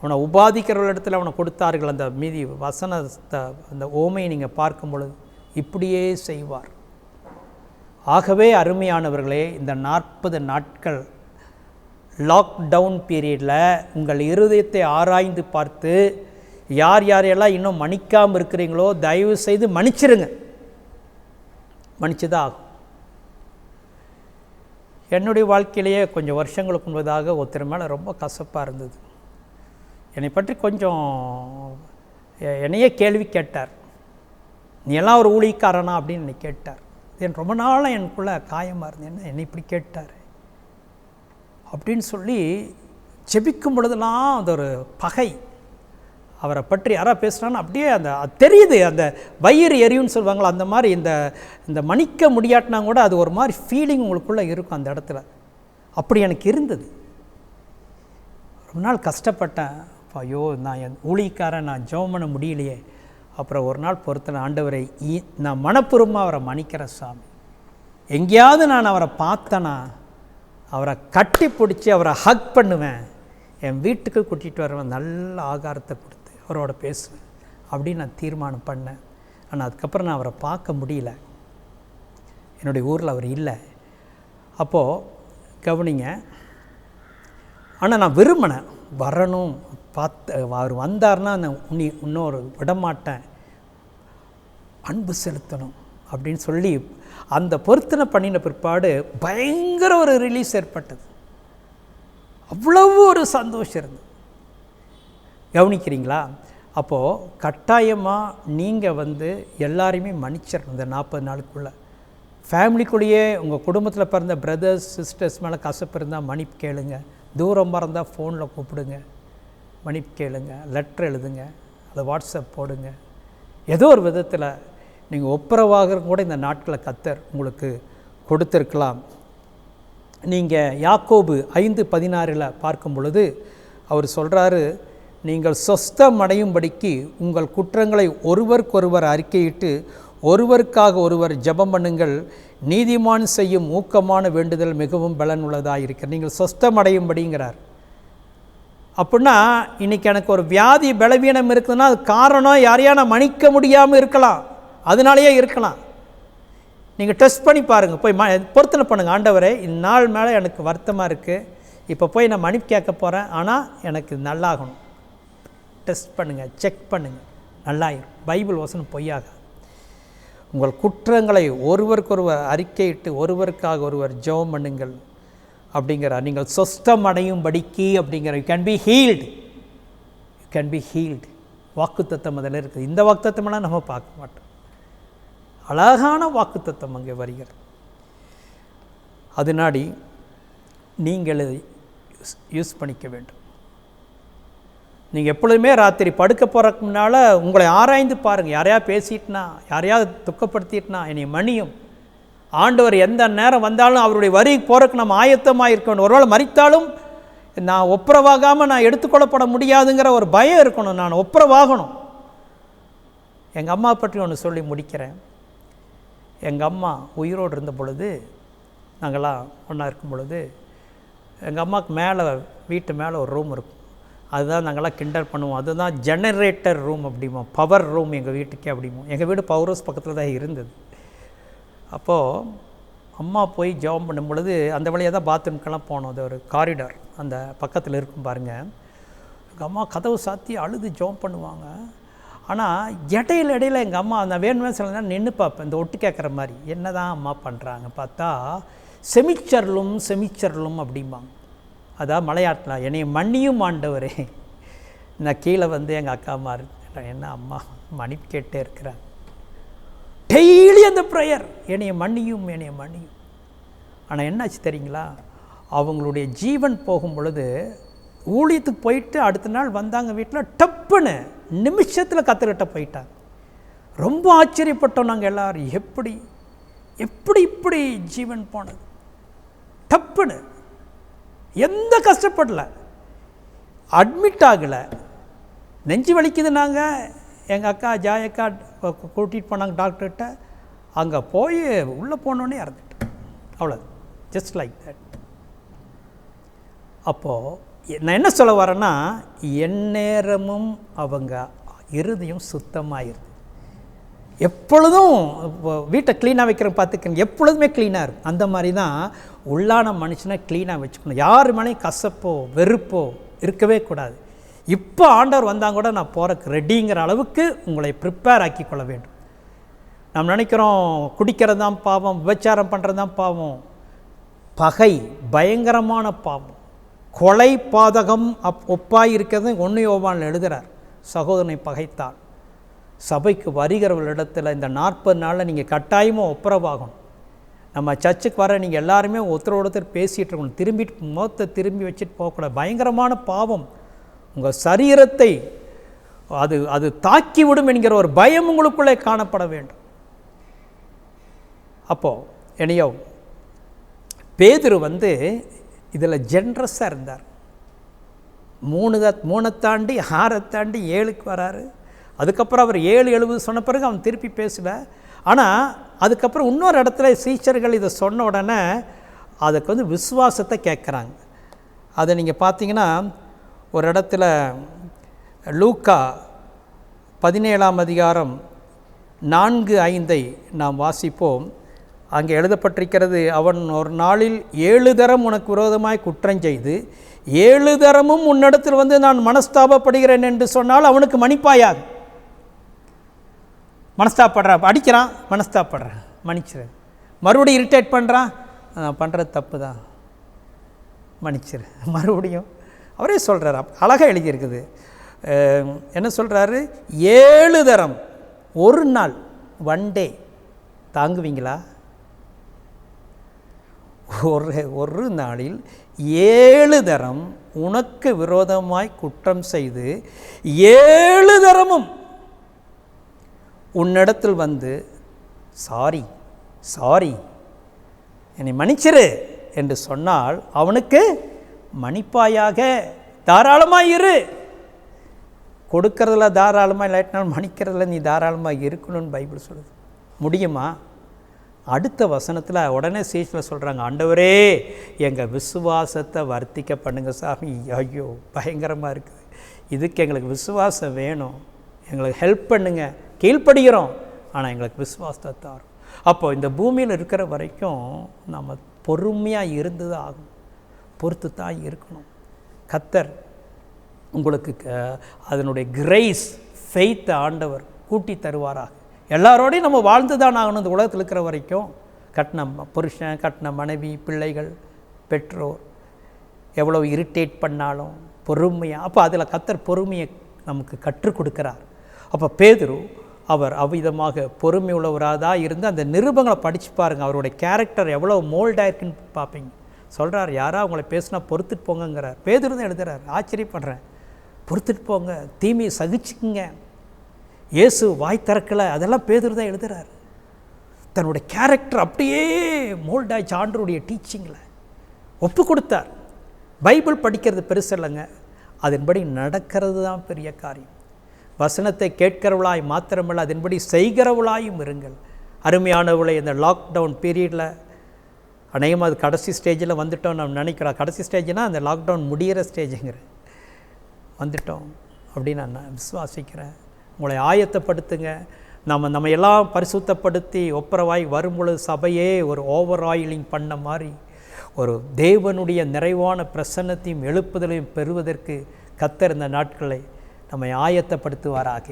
அவனை உபாதிக்கிறவர்கள் இடத்துல அவனை கொடுத்தார்கள். அந்த மீதி வசனத்தை, அந்த ஓமையை நீங்கள் பார்க்கும் பொழுது இப்படியே செய்வார். ஆகவே அருமையானவர்களே, இந்த 40 நாட்கள் லாக்டவுன் பீரியடில் உங்கள் இருதயத்தை ஆராய்ந்து பார்த்து, யாரெல்லாம் இன்னும் மன்னிக்காமல் இருக்கிறீங்களோ தயவு செய்து மன்னிச்சிருங்க. மன்னிச்சுதான் ஆகும். என்னுடைய வாழ்க்கையிலேயே கொஞ்சம் வருஷங்களுக்கு முன்பதாக ஒருத்தர் மேலே ரொம்ப கசப்பாக இருந்தது. என்னை பற்றி கொஞ்சம் என்னையே கேள்வி கேட்டார். நீ எல்லாம் ஒரு ஊழியக்காரனா அப்படின்னு என்னை கேட்டார். என் ரொம்ப நாளாக எனக்குள்ளே காயமாக இருந்தேன், என்னை இப்படி கேட்டார் அப்படின்னு சொல்லி ஜெபிக்கும் பொழுதெல்லாம் அது ஒரு பகை. அவரை பற்றி யாராவது பேசுகிறான்னு அப்படியே அந்த தெரியுது, அந்த வயிறு எரியும்னு சொல்லுவாங்களா, அந்த மாதிரி இந்த மன்னிக்க முடியாட்டினா கூட அது ஒரு மாதிரி ஃபீலிங் உங்களுக்குள்ளே இருக்கும் அந்த இடத்துல. அப்படி எனக்கு இருந்தது. ரொம்ப நாள் கஷ்டப்பட்டேன். ஐயோ, நான் என் ஊழியக்காரன், நான் ஜெபம் பண்ண முடியலையே. அப்புறம் ஒரு நாள் பொறுத்தன, ஆண்டவரை நான் மனப்பூர்வமாக அவரை மன்னிக்கிறேன் சாமி. எங்கேயாவது நான் அவரை பார்த்தேன்னா அவரை கட்டி பிடிச்சி அவரை ஹக் பண்ணுவேன், என் வீட்டுக்கு கூட்டிகிட்டு வருவேன், நல்ல ஆகாரத்தை கொடுத்து அவரோட பேசுவேன் அப்படின்னு நான் தீர்மானம் பண்ணேன். ஆனால் அதுக்கப்புறம் நான் அவரை பார்க்க முடியல. என்னுடைய ஊரில் அவர் இல்லை. அப்போது கவனிங்க, ஆனால் நான் விரும்பினேன் வரணும், அவர் வந்தார்னா நான் இன்னொரு விடமாட்டேன், அன்பு செலுத்தணும் அப்படின்னு சொல்லி அந்த பொருத்தனை பண்ணின பிற்பாடு பயங்கர ஒரு ரிலீஸ் ஏற்பட்டது. அவ்வளவு ஒரு சந்தோஷம் இருந்தது. கவனிக்கிறீங்களா? அப்போது கட்டாயமாக நீங்கள் எல்லாரையுமே மன்னிச்சிடணும். இந்த 40 நாளுக்குள்ளே ஃபேமிலிக்குள்ளேயே உங்கள் குடும்பத்தில் பிறந்த பிரதர்ஸ் சிஸ்டர்ஸ் மேலே கசப்பு இருந்தால் மன்னிப்பு கேளுங்க. தூரமாக இருந்தால் ஃபோனில் கூப்பிடுங்க, மன்னிப்பு கேளுங்க, லெட்டர் எழுதுங்க, அதை வாட்ஸ்அப் போடுங்க. ஏதோ ஒரு விதத்தில் நீங்கள் ஒப்புரவாக கூட இந்த நாட்களை கர்த்தர் உங்களுக்கு கொடுத்துருக்கலாம். நீங்கள் யாக்கோபு 5:16 பார்க்கும் பொழுது அவர் சொல்கிறாரு, நீங்கள் சொஸ்தம் அடையும்படிக்கு உங்கள் குற்றங்களை ஒருவருக்கொருவர் அறிக்கையிட்டு ஒருவருக்காக ஒருவர் ஜெபம் பண்ணுங்கள், நீதிமான் செய்யும் ஊக்கமான வேண்டுதல் மிகவும் பலனுள்ளதாக இருக்கிற. நீங்கள் சொஸ்தம் அடையும்படிங்கிறார். அப்படின்னா இன்றைக்கி எனக்கு ஒரு வியாதி பலவீனம் இருக்குதுன்னா அது காரணம் யாரையா நான் மன்னிக்க முடியாமல் இருக்கலாம், அதனாலேயே இருக்கலாம். நீங்கள் டெஸ்ட் பண்ணி பாருங்கள், போய் பொருத்தனை பண்ணுங்கள். ஆண்டவரே, இந்நாள் மேலே எனக்கு வருத்தமாக இருக்குது, இப்போ போய் நான் மன்னிப்பு கேட்க போகிறேன், ஆனால் எனக்கு நல்லாகணும். டெஸ்ட் பண்ணுங்கள், செக் பண்ணுங்கள், நல்லாயிரும். பைபிள் வசனம் பொய்யாக. உங்கள் குற்றங்களை ஒருவருக்கொருவர் அறிக்கையிட்டு ஒருவருக்காக ஒருவர் ஜெபம் பண்ணுங்கள் அப்படிங்கிறார். நீங்கள் சொஸ்தம் அடையும்படிக்கு அப்படிங்கிற you can be healed, you can be healed. வாக்குத்தத்தம் அதில் இருக்குது. இந்த வாக்குத்தத்தமெல்லாம் நம்ம பார்க்க மாட்டோம். அழகான வாக்குத்தத்தம் அங்கே வருகிறது. அதனாடி நீங்கள் யூஸ் பண்ணிக்க வேண்டும். நீங்கள் எப்பொழுதுமே ராத்திரி படுக்க போகிறக்கு முன்னால் உங்களை ஆராய்ந்து பாருங்கள். யாரையா பேசிட்டுனா, யாரையாவது துக்கப்படுத்திட்டுனா என்னை மன்னியும். ஆண்டவர் எந்த நேரம் வந்தாலும் அவருடைய வரி போகிறக்கு நம்ம ஆயத்தமாக இருக்கணும். ஒருவேளை மரித்தாலும் நான் ஒப்புரவாகாமல் நான் எடுத்துக்கொள்ளப்பட முடியாதுங்கிற ஒரு பயம் இருக்கணும். நான் ஒப்புரவாகணும். எங்கள் அம்மா பற்றி ஒன்று சொல்லி முடிக்கிறேன். எங்கள் அம்மா உயிரோடு இருந்த பொழுது, நாங்களாம் ஒன்றா இருக்கும் பொழுது, எங்கள் அம்மாவுக்கு மேலே வீட்டு மேலே ஒரு ரூம் இருக்கும். அதுதான் நாங்கள்லாம் கிண்டல் பண்ணுவோம், அதுதான் ஜெனரேட்டர் ரூம் அப்படிமோ, பவர் ரூம் எங்கள் வீட்டுக்கே அப்படிமோ. எங்கள் வீடு பவர் ஹவுஸ் பக்கத்தில் தான் இருந்தது. அப்போது அம்மா போய் ஜெபம் பண்ணும் பொழுது அந்த வழியாக தான் பாத்ரூம்க்கெல்லாம் போனோம். அது ஒரு காரிடார் அந்த பக்கத்தில் இருக்கும் பாருங்கள். எங்கள் அம்மா கதவு சாத்தி அழுது ஜெபம் பண்ணுவாங்க. ஆனால் இடையில எங்கள் அம்மா நான் வேணுமே சில நேரம் நின்று பார்ப்பேன், இந்த ஒட்டு கேட்குற மாதிரி என்ன தான் அம்மா பண்ணுறாங்க பார்த்தா செமிச்சர்லும் அப்படிம்பாங்க. அதான் மலையாட்டில் என்னை மன்னியும் ஆண்டவரே. நான் கீழே எங்கள் அக்கா அம்மா என்ன அம்மா மன்னிப்பு கேட்டே இருக்கிறேன். டெய்லி அந்த ப்ரேயர், என்னைய மன்னியும். ஆனால் என்னாச்சு தெரியுங்களா, அவங்களுடைய ஜீவன் போகும் பொழுது ஊழியத்துக்கு போயிட்டு அடுத்த நாள் வந்தாங்க வீட்டில், டப்புன்னு நிமிஷத்தில் கத்தர்கிட்ட போயிட்டாங்க. ரொம்ப ஆச்சரியப்பட்டோம் நாங்கள் எல்லோரும். எப்படி ஜீவன் போனது? டப்புன்னு, எந்த கஷ்டப்படல, அட்மிட் ஆகலை. நெஞ்சு வலிக்குது. நாங்கள் எங்கள் அக்கா ஜாயக்கா கூட்டிகிட்டு போனாங்க டாக்டர்கிட்ட. அங்கே போய் உள்ளே போனோடனே இறந்துட்டேன். அவ்வளோ, ஜஸ்ட் லைக் தட். அப்போது நான் என்ன சொல்ல வரேன்னா, எந்நேரமும் அவங்க இருதயம் சுத்தமாகிருது. எப்பொழுதும் வீட்டை க்ளீனாக வைக்கிறவங்க பார்த்துக்கங்க, எப்பொழுதுமே க்ளீனாக இருக்கும். அந்த மாதிரி தான் உள்ளான மனுஷனை க்ளீனாக வச்சுக்கணும். யார் மேலேயும் கசப்போ வெறுப்போ இருக்கவே கூடாது. இப்போ ஆண்டவர் வந்தால் கூட நான் போகிறக்கு ரெடிங்கிற அளவுக்கு உங்களை ப்ரிப்பேர் ஆக்கி கொள்ள வேண்டும். நம்ம நினைக்கிறோம் குடிக்கிறது தான் பாவம், விபச்சாரம் பண்ணுறது தான் பாவம். பகை பயங்கரமான பாவம். கொலை பாதகம் ஒப்பாய் இருக்கிறது 1 யோவானில் எழுதுகிறார். சகோதரனை பகைத்தால் சபைக்கு வருகிறவர்களிடத்தில் இந்த 40 நாளில் நீங்கள் கட்டாயமாக ஒப்புரவாகணும். நம்ம சர்ச்சுக்கு வர நீங்கள் எல்லாருமே ஒருத்தர் பேசிகிட்டு இருக்கணும். திரும்பிட்டு முகத்தை திரும்பி வச்சுட்டு போகக்கூடாது. பயங்கரமான பாவம். உங்கள் சரீரத்தை அது தாக்கிவிடும் என்கிற ஒரு பயம் உங்களுக்குள்ளே காணப்பட வேண்டும். அப்போது என்னையோ பேதுரு இதில் ஜென்ரஸாக இருந்தார். மூணை தாண்டி 6 தாண்டி 7க்கு வராரு. அதுக்கப்புறம் அவர் 7:70 சொன்ன பிறகு அவன் திருப்பி பேசல. ஆனால் அதுக்கப்புறம் இன்னொரு இடத்துல சீஷர்கள் இதை சொன்ன உடனே அதுக்கு விசுவாசத்தை கேட்குறாங்க. அதை நீங்கள் பார்த்தீங்கன்னா ஒரு இடத்துல லூக்கா 17ஆம் அதிகாரம் 4:5 நாம் வாசிப்போம். அங்கே எழுதப்பட்டிருக்கிறது, அவன் ஒரு நாளில் 7 தரம் உனக்கு விரோதமாய் குற்றம் செய்து 7 தரமும் உன்னிடத்தில் நான் மனஸ்தாபப்படுகிறேன் என்று சொன்னால் அவனுக்கு மன்னிப்பாயாக. மனஸ்தாபப்படுறான், அடிக்கிறான், மனஸ்தாபப்படுறான், மன்னிச்சிரு. மறுபடியும் இரிட்டேட் பண்ணுறான், நான் பண்ணுறது தப்பு தான், மன்னிச்சிரு. மறுபடியும் அவரே சொல்கிறார், அழகாக எழுதியிருக்குது. என்ன சொல்கிறாரு? 7 தரம், ஒரு நாள், 1 டே தாங்குவீங்களா? ஒரு நாளில் 7 தரம் உனக்கு விரோதமாய் குற்றம் செய்து 7 தரமும் உன்னிடத்தில் சாரி சாரி என்னை மன்னிச்சிரு என்று சொன்னால் அவனுக்கு மன்னிப்பாயாக. தாராளமாக இரு. கொடுக்கறதுல தாராளமாக இல்லாட்டினாலும் மன்னிக்கிறதுல நீ தாராளமாக இருக்கணும்னு பைபிள் சொல்லுது. முடியுமா? அடுத்த வசனத்தில் உடனே சீஷில் சொல்கிறாங்க, ஆண்டவரே எங்கள் விசுவாசத்தை வர்த்திக்க பண்ணுங்க சாமி. ஐயோ பயங்கரமாக இருக்குது, இதுக்கு எங்களுக்கு விசுவாசம் வேணும், எங்களுக்கு ஹெல்ப் பண்ணுங்க. கீழ்ப்படுகிறோம், ஆனால் எங்களுக்கு விசுவாசத்தை தாரும். அப்போ இந்த பூமியில் இருக்கிற வரைக்கும் நம்ம பொறுமையாக இருந்து தான் ஆகணும், பொறுத்து தான் இருக்கணும். கர்த்தர் உங்களுக்கு அதனுடைய கிரேஸ் ஃபெய்த் ஆண்டவர் கூட்டி தருவாராக. எல்லாரோடையும் நம்ம வாழ்ந்து தான் ஆகணும். இந்த உலகத்தில் இருக்கிற வரைக்கும் கட்டின புருஷன், கட்டின மனைவி, பிள்ளைகள், பெற்றோர் எவ்வளோ இரிட்டேட் பண்ணாலும் பொறுமையாக, அப்போ அதில் கர்த்தர் பொறுமையை நமக்கு கற்றுக் கொடுக்குறார். அப்போ பேதுரு அவர் அவ்விதமாக பொறுமை உள்ளவராக தான் இருந்து அந்த நிருபங்களை படித்து பாருங்கள். அவருடைய கேரக்டர் எவ்வளோ மோல்டாக இருக்குன்னு பார்ப்பீங்க. சொல்கிறார், யாரா அவங்கள பேசினா பொறுத்துட்டு போங்கங்கிறார். பேதுரு தான் எழுதுகிறார். ஆச்சரியப்படுறேன். பொறுத்துட்டு போங்க, தீமையை சகிச்சுக்குங்க. இயேசு வாய் திறக்கலை, அதெல்லாம் பேதுரு தான் எழுதுகிறார். தன்னுடைய கேரக்டர் அப்படியே மோல்டாச்சு. ஆண்டவருடைய டீச்சிங்கில் ஒப்பு கொடுத்தார். பைபிள் படிக்கிறது பெருசு இல்லைங்க, அதன்படி நடக்கிறது தான் பெரிய காரியம். வசனத்தை கேட்கிறவளாய் மாத்திரமல்ல, அதன்படி செய்கிறவளாயும் இருங்கள். அருமையானவளை இந்த லாக்டவுன் பீரியடில் அநேகமாக அது கடைசி ஸ்டேஜில் வந்துட்டோம் நம்ம நினைக்கிறோம். கடைசி ஸ்டேஜ்னால் அந்த லாக்டவுன் முடிகிற ஸ்டேஜுங்கிற வந்துட்டோம் அப்படின்னு நான் விசுவாசிக்கிறேன். உங்களை ஆயத்தப்படுத்துங்க. நம்ம எல்லாம் பரிசுத்தப்படுத்தி ஒப்புரவாய் வரும்பொழுது சபையே ஒரு ஓவர் ஆயிலிங் பண்ண மாதிரி ஒரு தேவனுடைய நிறைவான பிரசன்னத்தையும் எழுப்புதலையும் பெறுவதற்கு கர்த்தர் இந்த நாட்களை நம்மை ஆயத்தப்படுத்துவாராக.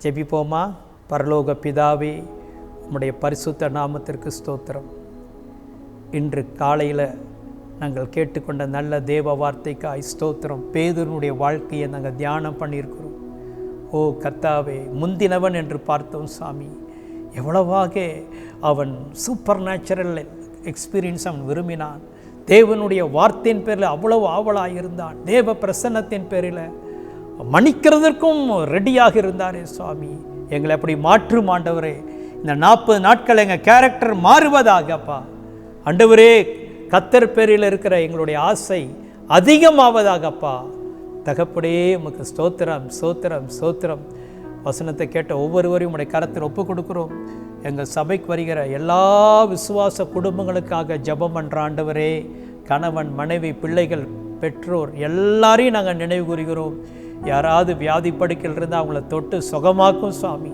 ஜெபிப்போமா. பரலோக பிதாவே, உம்முடைய பரிசுத்த நாமத்திற்கு ஸ்தோத்திரம். இன்று காலையில் நாங்கள் கேட்டுக்கொண்ட நல்ல தேவ வார்த்தைக்காய் ஸ்தோத்திரம். பேதுருனுடைய வாழ்க்கையை நாங்கள் தியானம் பண்ணியிருக்கிறோம். ஓ கர்த்தாவே, முந்தினவன் என்று பார்த்தோம் சாமி. எவ்வளவாக அவன் சூப்பர் நேச்சுரல் எக்ஸ்பீரியன்ஸ் அவன் விரும்பினான். தேவனுடைய வார்த்தையின் பேரில் அவ்வளவு ஆவலாக இருந்தான். தேவ பிரசன்னத்தின் பேரில் மன்னிக்கிறதற்கும் ரெடியாக இருந்தாரே சுவாமி. எங்களை அப்படி மாற்றும் ஆண்டவரே. இந்த 40 நாட்கள் எங்கள் கேரக்டர் மாறுவதாகப்பா. ஆண்டவரே, கர்த்தர் பேரில் இருக்கிற எங்களுடைய ஆசை அதிகமாவதாகப்பா. தகப்படே உமக்கு ஸ்தோத்திரம், ஸ்தோத்திரம், ஸ்தோத்திரம். வசனத்தை கேட்ட ஒவ்வொருவரையும் உடைய கரத்தில் ஒப்பு கொடுக்குறோம். எங்கள் சபைக்கு வருகிற எல்லா விசுவாச குடும்பங்களுக்காக ஜெபம் பண்ணுற ஆண்டவரே, கணவன், மனைவி, பிள்ளைகள், பெற்றோர் எல்லாரையும் நாங்கள் நினைவு கூறுகிறோம். யாராவது வியாதி படுக்கையில் இருந்தால் அவங்கள தொட்டு சுகமாக்கும் சுவாமி.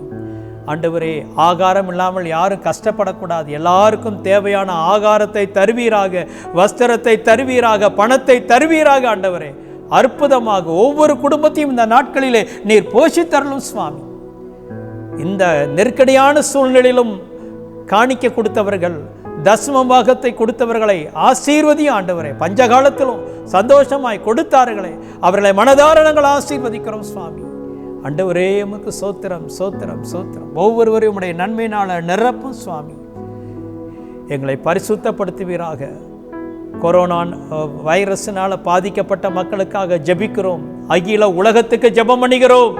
ஆண்டவரே, ஆகாரம் இல்லாமல் யாரும் கஷ்டப்படக்கூடாது. எல்லாருக்கும் தேவையான ஆகாரத்தை தருவீராக, வஸ்திரத்தை தருவீராக, பணத்தை தருவீராக. ஆண்டவரே, அற்புதமாக ஒவ்வொரு குடும்பத்தையும் இந்த நாட்களிலே நீர் போஷித்தரலும் சுவாமி. இந்த நெருக்கடியான சூழ்நிலையிலும் காணிக்க கொடுத்தவர்கள், தசம பாகத்தை கொடுத்தவர்களை ஆசீர்வதியும் ஆண்டவரே. பஞ்சகாலத்திலும் சந்தோஷமாய் கொடுத்தார்களே, அவர்களை மனதார நாங்கள் ஆசீர்வதிக்கிறோம் சுவாமி. ஆண்டவரே, உமக்கு சோத்திரம், சோத்திரம், சோத்திரம். ஒவ்வொருவரையும் உடைய நன்மையினால் நிரப்பும் சுவாமி. எங்களை பரிசுத்தப்படுத்துவீராக. கொரோனா வைரஸினால் பாதிக்கப்பட்ட மக்களுக்காக ஜெபிக்கிறோம். அகில உலகத்துக்கு ஜெபம் பண்ணுகிறோம்.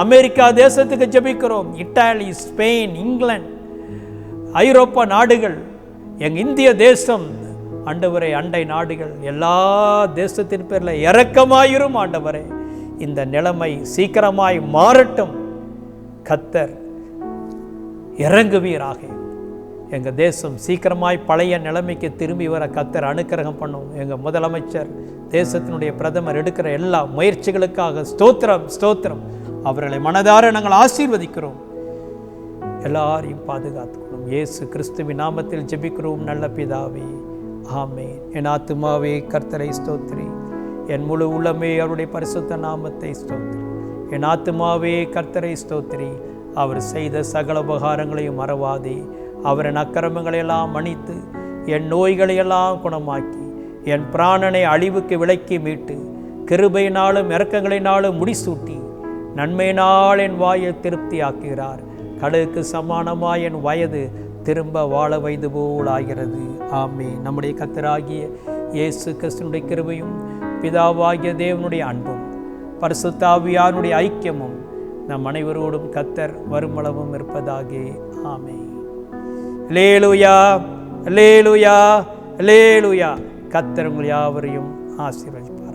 அமெரிக்கா தேசத்துக்கு ஜெபிக்கிறோம். இத்தாலி, ஸ்பெயின், இங்கிலாந்து, ஐரோப்பா நாடுகள், எங்கள் இந்திய தேசம், ஆண்டவரே, அண்டை நாடுகள், எல்லா தேசத்தின் பேரில் இரக்கமாயிரும் ஆண்டவரே. இந்த நிலைமை சீக்கிரமாய் மாறட்டும். கர்த்தர் இறங்குவீராக. எங்கள் தேசம் சீக்கிரமாய் பழைய நிலைமைக்கு திரும்பி வர கர்த்தர் அனுக்கிரகம் பண்ணும். எங்கள் முதலமைச்சர், தேசத்தினுடைய பிரதமர் எடுக்கிற எல்லா முயற்சிகளுக்காக ஸ்தோத்திரம், ஸ்தோத்திரம். அவர்களை மனதார நாங்கள் ஆசீர்வதிக்கிறோம். எல்லாரையும் பாதுகாத்துக்கிறோம். இயேசு கிறிஸ்துவின் நாமத்தில் ஜெபிக்கிறோம் நல்ல பிதாவே, ஆமென். என் ஆத்துமாவே கர்த்தரை ஸ்தோத்திரி, என் முழு உள்ளமே அவருடைய பரிசுத்த நாமத்தை ஸ்தோத்திரி. என் ஆத்துமாவே கர்த்தரை ஸ்தோத்திரி, அவர் செய்த சகல உபகாரங்களையும் மறவாதே. அவர் என் அக்கிரமங்களையெல்லாம் மன்னித்து, என் நோய்களையெல்லாம் குணமாக்கி, என் பிராணனை அழிவுக்கு விலக்கி மீட்டு, கிருபையினாலும் இரக்கங்களினாலும் முடிசூட்டி, நன்மையினால் என் வாயை திருப்தி ஆக்குகிறார். கடலுக்கு சமானமாய் என் வயது திரும்ப வாழ வைது போல் ஆகிறது. ஆமென். நம்முடைய கர்த்தராகிய இயேசு கிறிஸ்துவினுடைய கிருபையும், பிதாவாகிய தேவனுடைய அன்பும், பரிசுத்த ஆவியானுடைய ஐக்கியமும் நம் அனைவரோடும் கர்த்தர் வருமளவும் இருப்பதாக. ஆமென். அல்லேலூயா, அல்லேலூயா, அல்லேலூயா. கர்த்தர் உங்கள் யாவரையும் ஆசீர்வதிப்பார்.